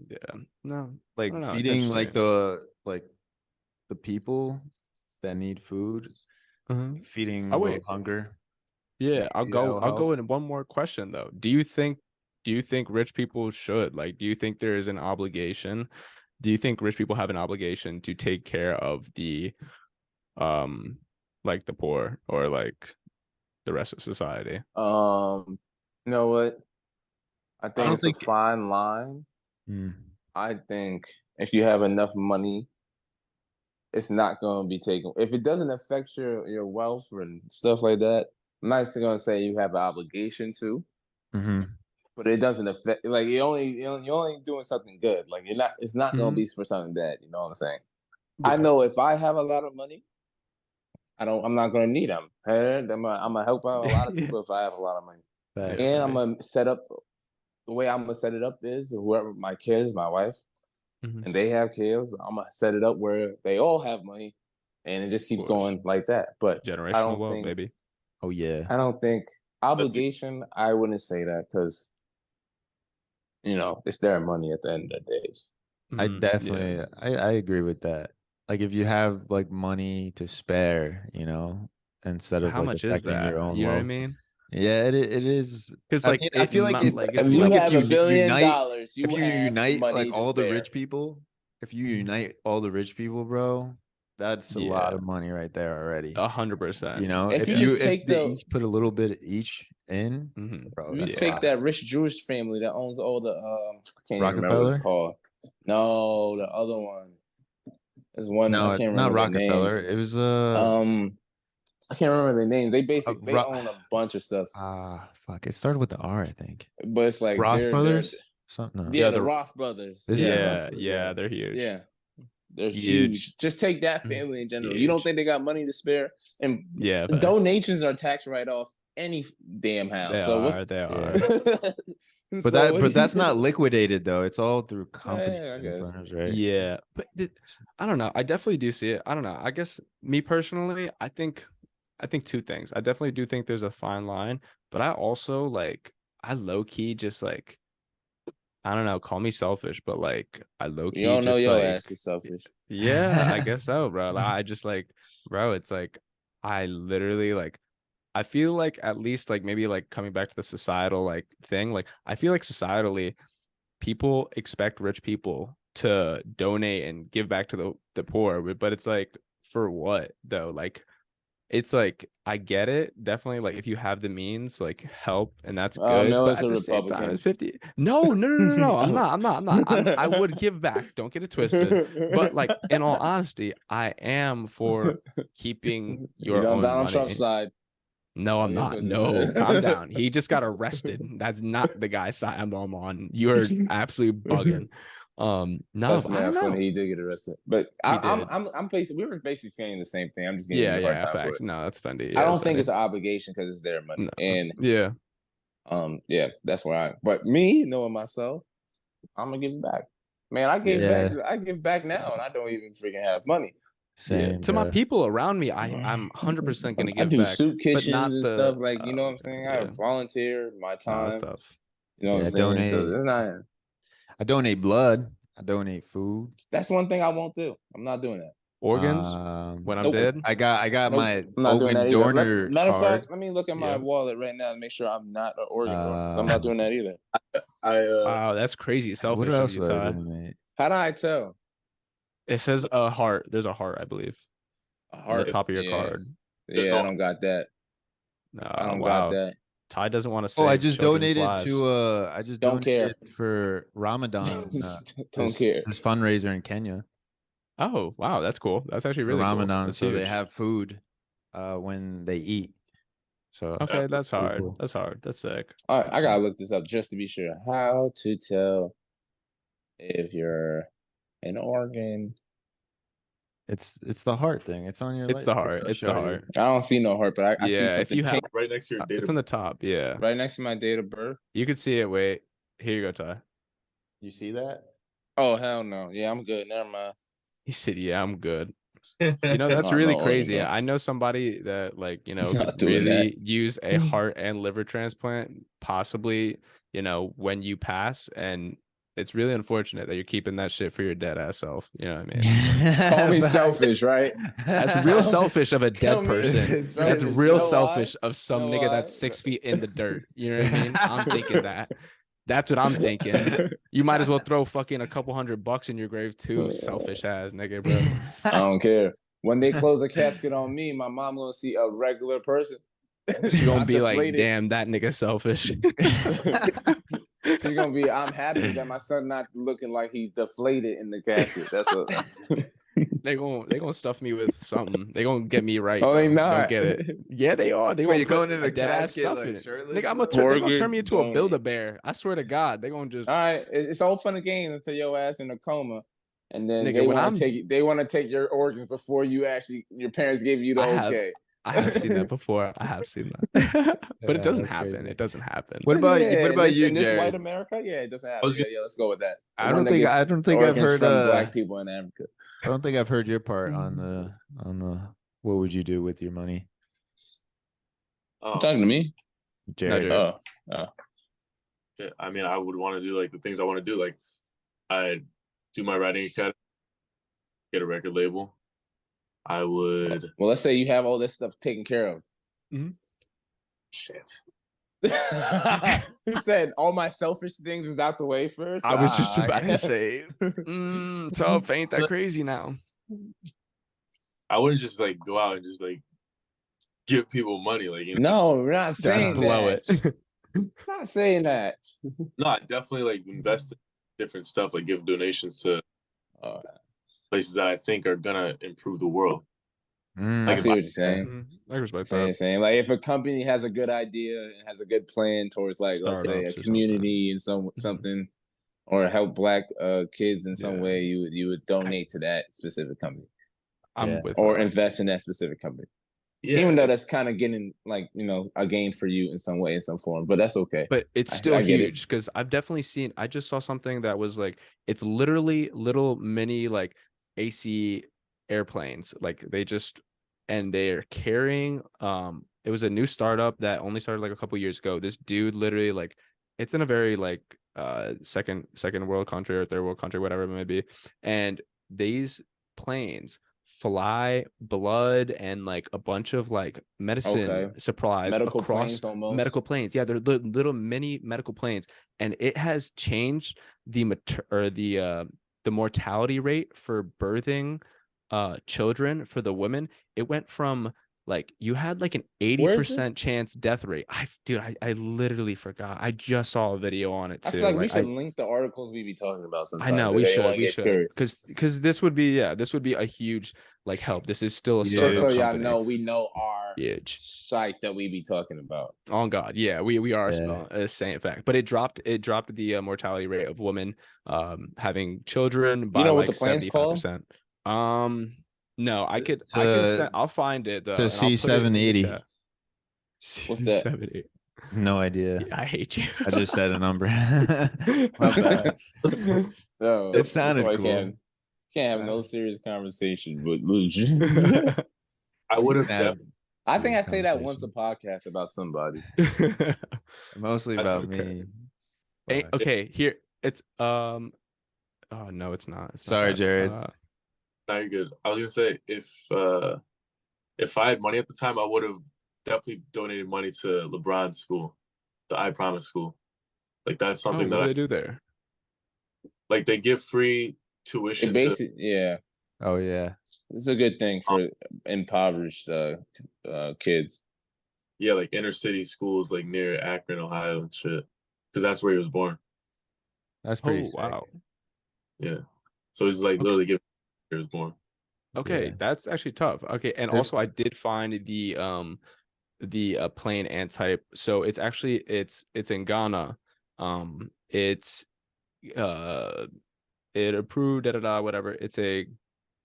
Yeah, no, Like I don't know, it's feeding like interesting. the people that need food, Mhm. feeding Oh world wait, hunger. yeah, Maybe that'll I'll go help. in one more question though. Do you think rich people should like? Do you think there is an obligation? Do you think rich people have an obligation to take care of the like the poor or like the rest of society? You know what? I I think don't it's a think. fine line. Mm, I think if you have enough money, it's not going to be taken. If it doesn't affect your wealth and stuff like that, I'm not going to say you have an obligation to, mhm. but it doesn't affect. Like you're only doing something good. Like you're not. It's not going to Mhm. be for something bad. You know what I'm saying? Yeah. I know if I have a lot of money, I'm not going to need them. I'm gonna help out a lot of people if I have a lot of money, Facts. and I'm Definitely. gonna set up. The way I'm gonna set it up is whoever my kids, my wife, Mhm. and they have kids, I'm gonna set it up where they all have money, and it just keeps Of course. going like that. But I Generational don't wealth, think baby. Oh yeah. I don't think obligation. I wouldn't say that because it's their money at the end of the day. I Mhm. definitely Yeah. I agree with that. Like if you have like money to spare, instead of How like much is affecting your that? own You know what I wealth. mean? Yeah, it is. Because I like mean, I it feel like if like I it's If feel you like like if have you $1 billion, unite, you if you have the unite money like to all the spare. rich people, if you unite all the rich people, bro, that's a lot yeah, of money right there already. 100%. If you Yeah. just If take they the each put a little bit each in, bro, you that's a take lot. that rich Jewish family that owns all the I can't even remember what it's Rockefeller. called. No, the other one. There's one I can't not remember their Rockefeller. names. It was I can't remember their names. They basically Ro- own a bunch of stuff, fuck. It started with the R, I think. but it's like Roth they're Brothers. Something. No. yeah, Yeah, the the- Roth brothers. Is it? Yeah, they're huge. Yeah. They're Huge. huge. Just take that family in general. You don't think they got money to spare? And Yeah, facts. donations are tax write off any damn how. They So are. They are. But that's not liquidated though. It's all through companies I and guess. firms, right? Yeah, but I don't know. I definitely do see it. I don't know. I guess me personally, I think two things. I definitely do think there's a fine line, but I also I low key just I don't know, call me selfish, but I low key You don't know just your ass is selfish. yeah, I guess so, bro. I just bro, it's I literally I feel at least maybe coming back to the societal thing, I feel societally people expect rich people to donate and give back to the poor, but it's for what though? It's I get it, definitely if you have the means, help, and that's good. Miller's But at a the same time, Republican. it's 50. No. I'm not. I would give back. Don't get it twisted. But in all honesty, I am for keeping your He's on own Donald money. Trump's side. No, I'm not. No, calm down. He just got arrested. That's not the guy's side I'm on. You're absolutely bugging. No, That's I don't know. funny. He did get arrested, but I'm basically we were basically saying the same thing. I'm just getting a hard time for facts. it. No, that's Fendi. I don't think it's an obligation because it's their money, and yeah, that's why. But me knowing myself, I'm gonna give it back. Man, I give back. I give back now, and I don't even freaking have money. Same, to my people around me, I'm 100% gonna give I do back, soup kitchens not and stuff. You know what I'm saying? I volunteer my time. Stuff. You know what I'm saying? So it's not. I donate blood. I donate food. That's one thing I won't do. I'm not doing that. Organs when I'm dead. I got my I'm not doing that donor matter of card. fact, let me look at my wallet right now and make sure I'm not an organ donor. I'm not doing that either. Wow, that's crazy. Selfish. What else of would you, I Ty. donate? How do I tell? It says a heart. There's a heart, I believe. A heart on the top of your card. Yeah, I don't got that. No, I don't got that. Ty doesn't want to say. Oh, I just donated to I just don't donated care for Ramadan. Don't care. This fundraiser in Kenya. Oh wow, that's cool. That's actually really Ramadan, cool. so they have food when they eat. So okay, that's hard. Cool. That's hard. That's sick. All right, I gotta look this up just to be sure. How to tell if you're an organ? It's the heart thing. It's on your. It's the heart. It's the heart. I don't see no heart, but I see something. If you have right next to your date. It's on the top. Yeah. Right next to my date of birth. You could see it. Wait. Here you go, Ty. You see that? Oh hell no! Yeah, I'm good. Never mind. He said, "Yeah, I'm good." You know, that's really crazy. I know somebody that could really use a heart and liver transplant, possibly, when you pass, and it's really unfortunate that you're keeping that shit for your dead ass self. You know what I mean? Call me selfish, right? That's real selfish of a dead person. That's real selfish why? of some nigga that's 6 feet in the dirt. You know what I mean? I'm thinking that. That's what I'm thinking. You might as well throw fucking a couple $100 in your grave too, selfish ass nigga, bro. I don't care. When they close a casket on me, my mom gonna see a regular person. She gonna be like, damn, that nigga selfish. She's gonna be, I'm happy that my son not looking like he's deflated in the casket. That's what they gonna stuff me with something. They gonna get me right. Oh, they not. Don't get it. Yeah, they are. They Wait, going into the casket stuff in it. Nigga, I'm gonna turn me into a Build-A-Bear. I swear to God, they gonna just. All right, it's all fun and games until your ass in a coma, and then nigga, they want to take your organs before your parents gave you the okay. I have seen that before. I have seen that, but it doesn't happen. Crazy. It doesn't happen. What about you, in Jared? this white America? Yeah, it doesn't happen. Yeah, let's go with that. I don't think I've heard black people in Africa. I don't think I've heard your part on the what would you do with your money? You talking to me, Jared? Oh. Yeah, I mean, I would want to do the things I want to do. I do my writing academy, get a record label. I would. Well, let's say you have all this stuff taken care of. Mm-hmm. Shit. He said all my selfish things is out the way first. I was just about to say, tough ain't that crazy now. I wouldn't just go out and just give people money. No, we're not saying blow that. it. Not saying that. No, I definitely invest in different stuff, give donations to places that I think are gonna improve the world. I see what you're saying. I respect that. Saying like if a company has a good idea and has a good plan towards like let's say a community and something or help black kids in some way, you would donate to that specific company. Or invest in that specific company. Yeah. Even though that's kind of getting like, a gain for you in some way, in some form, but that's okay. But it's still huge because I've definitely seen, I just saw something that was like, it's literally little mini like AC airplanes. Like they're carrying, it was a new startup that only started like a couple years ago. This dude literally like, it's in a very like second world country or third world country, whatever it may be. And these planes fly blood and like a bunch of like medicine supplies across medical planes. Yeah, they're little mini medical planes, and it has changed the mortality rate for birthing children for the women. It went from like you had like an 80% chance death rate. I literally forgot. I just saw a video on it too. I feel like we should link the articles we be talking about sometimes. I know we should because this would be a huge like help. This is still a startup just so y'all company. know we know our site that we be talking about. Oh God, yeah, we are saying fact, but it dropped the mortality rate of women having children by like 75%. No, I'll find it though. So C780. What's that? 780. No idea. Yeah, I hate you. I just said a number. My bad. No, it sounded cool. Can't have no serious conversation with Luciano. I would have. I think I say that once a podcast about somebody. Mostly about me. Hey, okay, here it's oh no, it's not. Sorry, Jared. No, you're good. I was gonna say if I had money at the time, I would have definitely donated money to LeBron's school, the I Promise school. Like that's something what do they do there? Like they give free tuition. Oh yeah, it's a good thing for impoverished kids. Yeah, like inner city schools, like near Akron, Ohio, and shit. Because that's where he was born. That's pretty sick. Wow. Yeah, so he's like literally giving. He was born. Okay, that's actually tough. Okay, and also I did find the plane ant type. So it's actually it's in Ghana. It's it approved whatever. It's a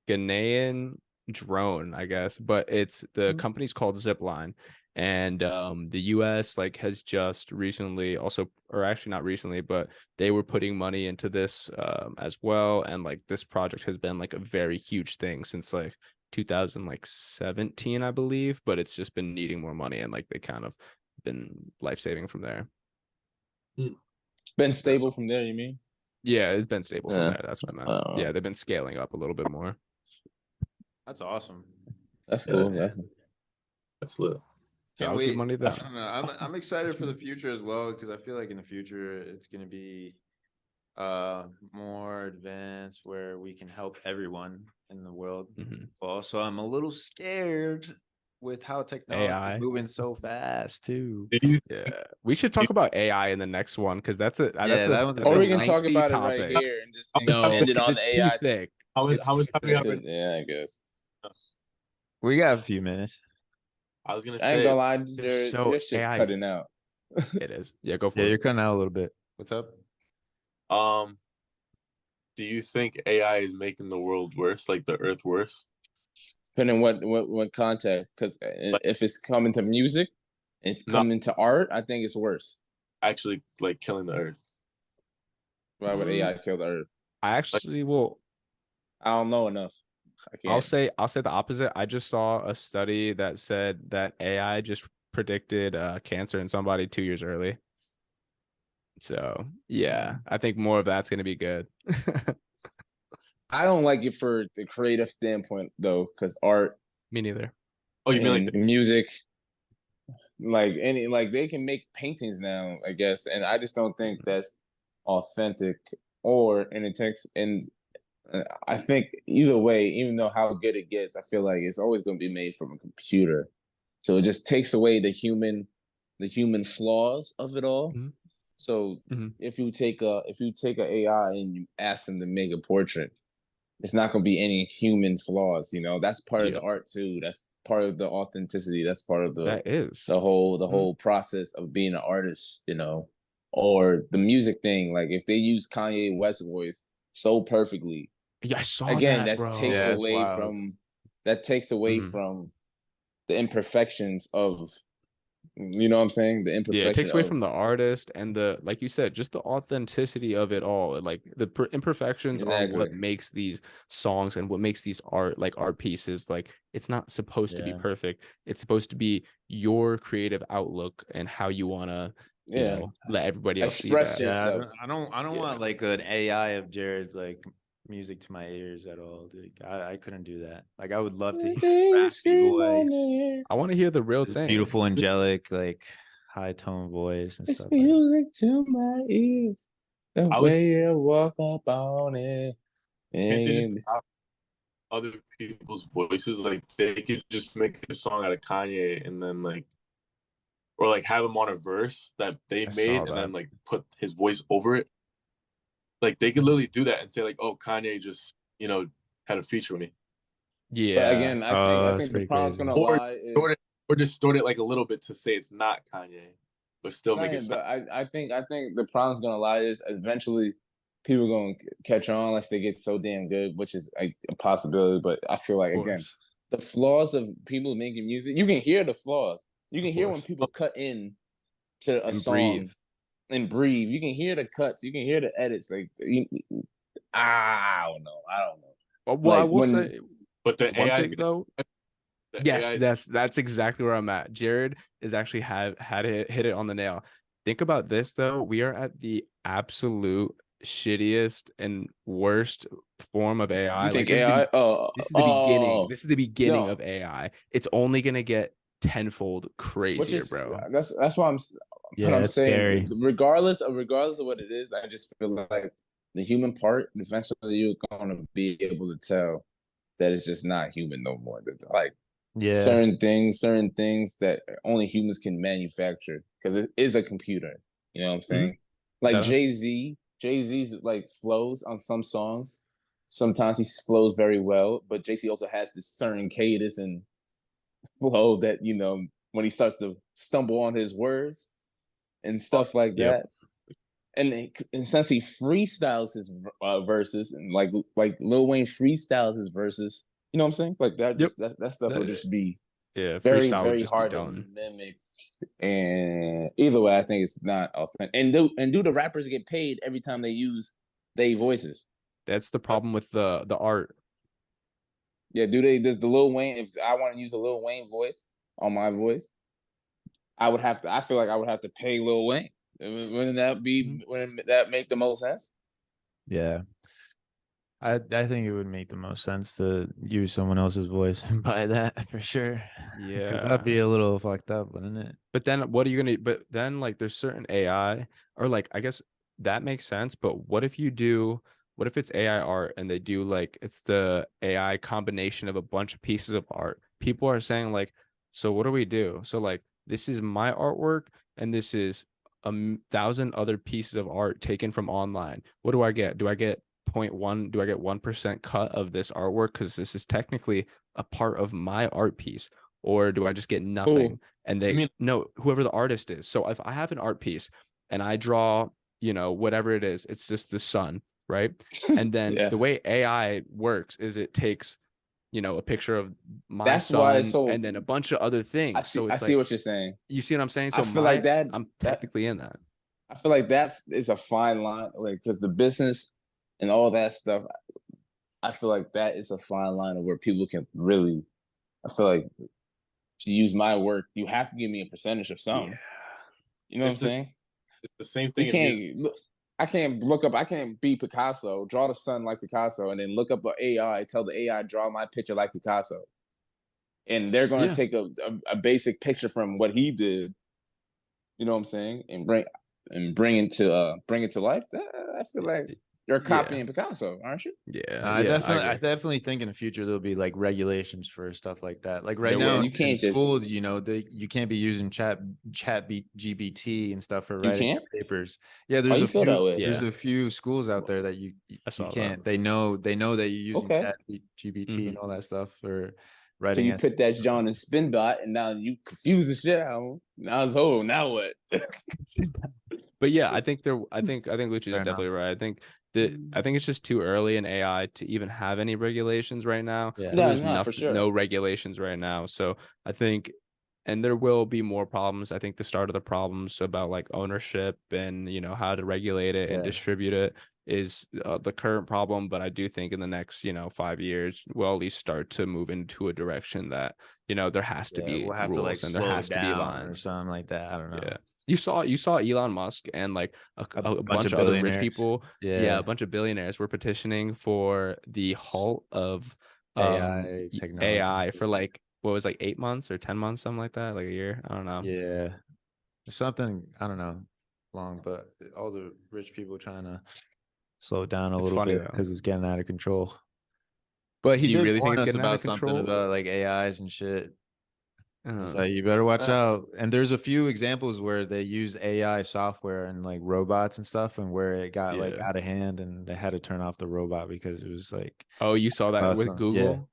Ghanaian drone, I guess, but it's the company's called Zipline. And the US like has just recently also, or actually not recently, but they were putting money into this as well. And like this project has been like a very huge thing since like 2017, I believe, but it's just been needing more money and like they kind of been life-saving from there. Been stable from there, you mean? Yeah, it's been stable from there. That's what I meant. Yeah, they've been scaling up a little bit more. That's awesome. That's cool. That's lit. Yeah, money there. I don't know. I'm excited for the future as well because I feel like in the future it's going to be more advanced where we can help everyone in the world. Also, I'm a little scared with how technology is moving so fast too. Yeah, we should talk about AI in the next one because that's a or we can talk about it right here and just end it on the AI. Thick. How much time? Yeah, I guess we got a few minutes. I was gonna say, I ain't gonna lie, your shit's cutting out. It is. Yeah, go for it. Yeah, you're cutting out a little bit. What's up? Do you think AI is making the world worse, like the Earth worse? Depending what context, because if it's coming to music, it's coming to art, I think it's worse. Actually, like killing the Earth. Why would AI kill the Earth? I actually will. I don't know enough. I'll say the opposite. I just saw a study that said that AI just predicted cancer in somebody 2 years early. So yeah, I think more of that's gonna be good. I don't like it for the creative standpoint though, because art. Me neither. Oh, you mean like music? Like they can make paintings now, I guess, and I just don't think that's authentic. And it takes I think either way, even though how good it gets, I feel like it's always going to be made from a computer. So it just takes away the human flaws of it all. So if you take a AI and you ask them to make a portrait, it's not gonna be any human flaws. That's part of the art too. That's part of the authenticity. That's part of the whole process of being an artist. Or the music thing. Like if they use Kanye West's voice so perfectly, I saw again, that, bro. That takes away from the imperfections of, you know what I'm saying? The imperfection. It takes away from the artist and like you said, just the authenticity of it all. Like the imperfections are what makes these songs and what makes these art pieces. Like it's not supposed to be perfect. It's supposed to be your creative outlook and how you want to let everybody else express see that. yourself. I don't want like an AI of Jared's like music to my ears at all, dude. I couldn't do that. Like I would love to hear raspy voice. I want to hear the real thing. Beautiful, angelic, like high tone voice and it's stuff. Music to my ears. The way you walk up on it. Can't they just copy other people's voices? Like they could just make a song out of Kanye and then or have him on a verse that they made and then put his voice over it. Like they could literally do that and say oh, Kanye just had a feature with me. Yeah. But again, I think the problem's gonna lie is or distort it a little bit to say it's not Kanye, but still make it sound. But I think the problem's gonna lie is eventually people are gonna catch on unless they get so damn good, which is a possibility. But I feel like again, the flaws of people making music, you can hear the flaws. You can hear when people cut in to a song and breathe. You can hear the cuts. You can hear the edits. I don't know. Well, I will say, but the AI though. Yes, that's exactly where I'm at. Jared is actually hit it on the nail. Think about this though. We are at the absolute shittiest and worst form of AI. You think AI? This is the beginning. This is the beginning of AI. It's only gonna get tenfold crazier, bro. That's what I'm saying. Scary. Regardless of what it is, I just feel like the human part, eventually you're gonna be able to tell that it's just not human no more. Certain things that only humans can manufacture because it is a computer. You know what I'm saying? Like Jay-Z's flows on some songs. Sometimes he flows very well, but Jay-Z also has this certain cadence and flow that when he starts to stumble on his words and stuff like that. And since he freestyles his verses and like Lil Wayne freestyles his verses, you know what I'm saying? Like that, that stuff will just be very, very hard to mimic. And either way, I think it's not authentic. And do the rappers get paid every time they use their voices? That's the problem with the art. Yeah, does the Lil Wayne, if I want to use a Lil Wayne voice on my voice, I feel like I would have to pay Lil Wayne. Wouldn't that make the most sense? Yeah. I think it would make the most sense to use someone else's voice and buy that for sure. Yeah. Because that'd be a little fucked up, wouldn't it? But then but then there's certain AI or I guess that makes sense. But what if it's AI art and they do it's the AI combination of a bunch of pieces of art? People are saying so what do we do? So this is my artwork and this is 1,000 other pieces of art taken from online. What do I get? Do I get 0.1? Do I get 1% cut of this artwork because this is technically a part of my art piece? Or do I just get nothing? Ooh. And whoever the artist is. So if I have an art piece and I draw, whatever it is, it's just the sun, right? And then the way AI works is it takes, a picture of my son and then a bunch of other things. I see what you're saying. You see what I'm saying? So I feel like that I'm technically in that. I feel like that is a fine line, because the business and all that stuff. I feel like that is a fine line of where people can really. I feel like to use my work, you have to give me a percentage of something. Yeah. You know what I'm saying? It's the same thing. I can't be Picasso, draw the sun like Picasso, and then look up an AI, tell the AI draw my picture like Picasso, and they're going to take a basic picture from what he did. You know what I'm saying? And bring it to life. I feel like you're copying Picasso, aren't you? Yeah, I definitely think in the future there'll be regulations for stuff like that. Like right now, you can't in school, you can't be using chat GBT and stuff for writing papers. Yeah, you feel that way? there's a few schools out there that you can't. They know that you're using Chat GPT and all that stuff for writing. So you put that John in Spinbot, and now you confuse the shit out of him. Now it's now what? But yeah, I think Lucci is definitely right. I think it's just too early in AI to even have any regulations right now. Yeah. So No, there's for sure. no regulations right now. So I think, and there will be more problems. I think the start of the problems about like ownership and, you know, how to regulate it and distribute it is the current problem. But I do think in the next, 5 years, we'll at least start to move into a direction that, there has to be we'll have rules to like and slow there has to be down lines or something like that. I don't know. Yeah. You saw Elon Musk and like a bunch of other rich people. Yeah, a bunch of billionaires were petitioning for the halt of AI technology. AI for like what was like 8 months or 10 months, something like that, like a year. I don't know. Yeah. Something, I don't know, long, but all the rich people trying to slow it down a little bit because it's getting out of control. But he did really warn us about something about like AIs and shit. So you better watch out. And there's a few examples where they use AI software and like robots and stuff, and where it got like out of hand, and they had to turn off the robot because it was like. Oh, you saw that with Google?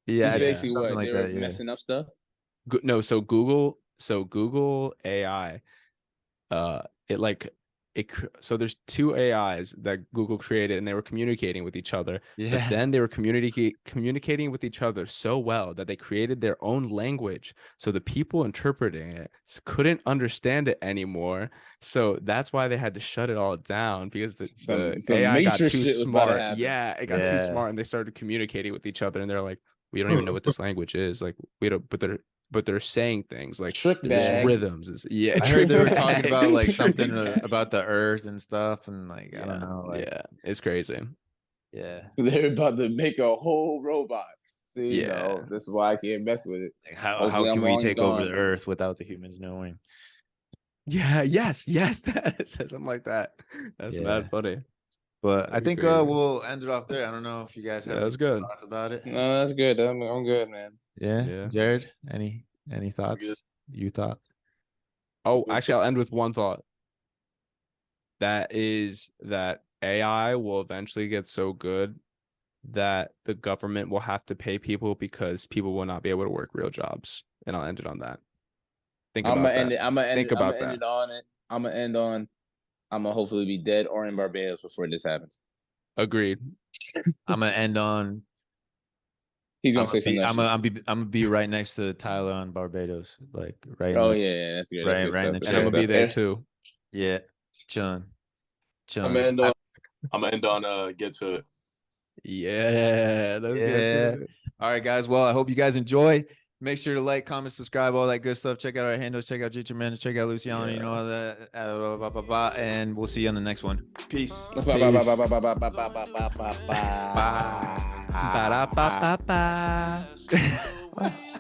Yeah, basically what like they were messing up stuff. No, so Google AI, so there's two AIs that Google created, and they were communicating with each other. Yeah. But then they were communicating with each other so well that they created their own language. So the people interpreting it couldn't understand it anymore. So that's why they had to shut it all down, because the AI got too smart. Yeah, it got too smart, and they started communicating with each other, and they're like, we don't even know what this language is. Like, we don't, but they're saying things like rhythms. I heard they were talking about like something about the earth and stuff, and like I don't know. Like, it's crazy. Yeah, so they're about to make a whole robot. See, that's why I can't mess with it. Like how can we take over the earth without the humans knowing? Yeah, yes, something like that. That's mad funny. But I think we'll end it off there. I don't know if you guys have any thoughts about it. No, that's good. I'm good, man. Yeah. Jared, any thoughts? You thought? Oh, actually, I'll end with one thought. That is that AI will eventually get so good that the government will have to pay people because people will not be able to work real jobs. And I'll end it on that. I'm gonna end on I'm gonna hopefully be dead or in Barbados before this happens. Agreed. I'm gonna end on. He's gonna say something. I'm gonna be right next to Tyler on Barbados, like right. Oh yeah, that's good. Right, right. And I'm gonna be there too. Yeah, chun. I'm gonna end on get to it. Yeah, that's good. All right, guys. Well, I hope you guys enjoy. Make sure to like, comment, subscribe, all that good stuff. Check out our handles. Check out G Man. Check out Luciano. You know all that. And we'll see you on the next one. Peace.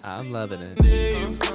I'm loving it.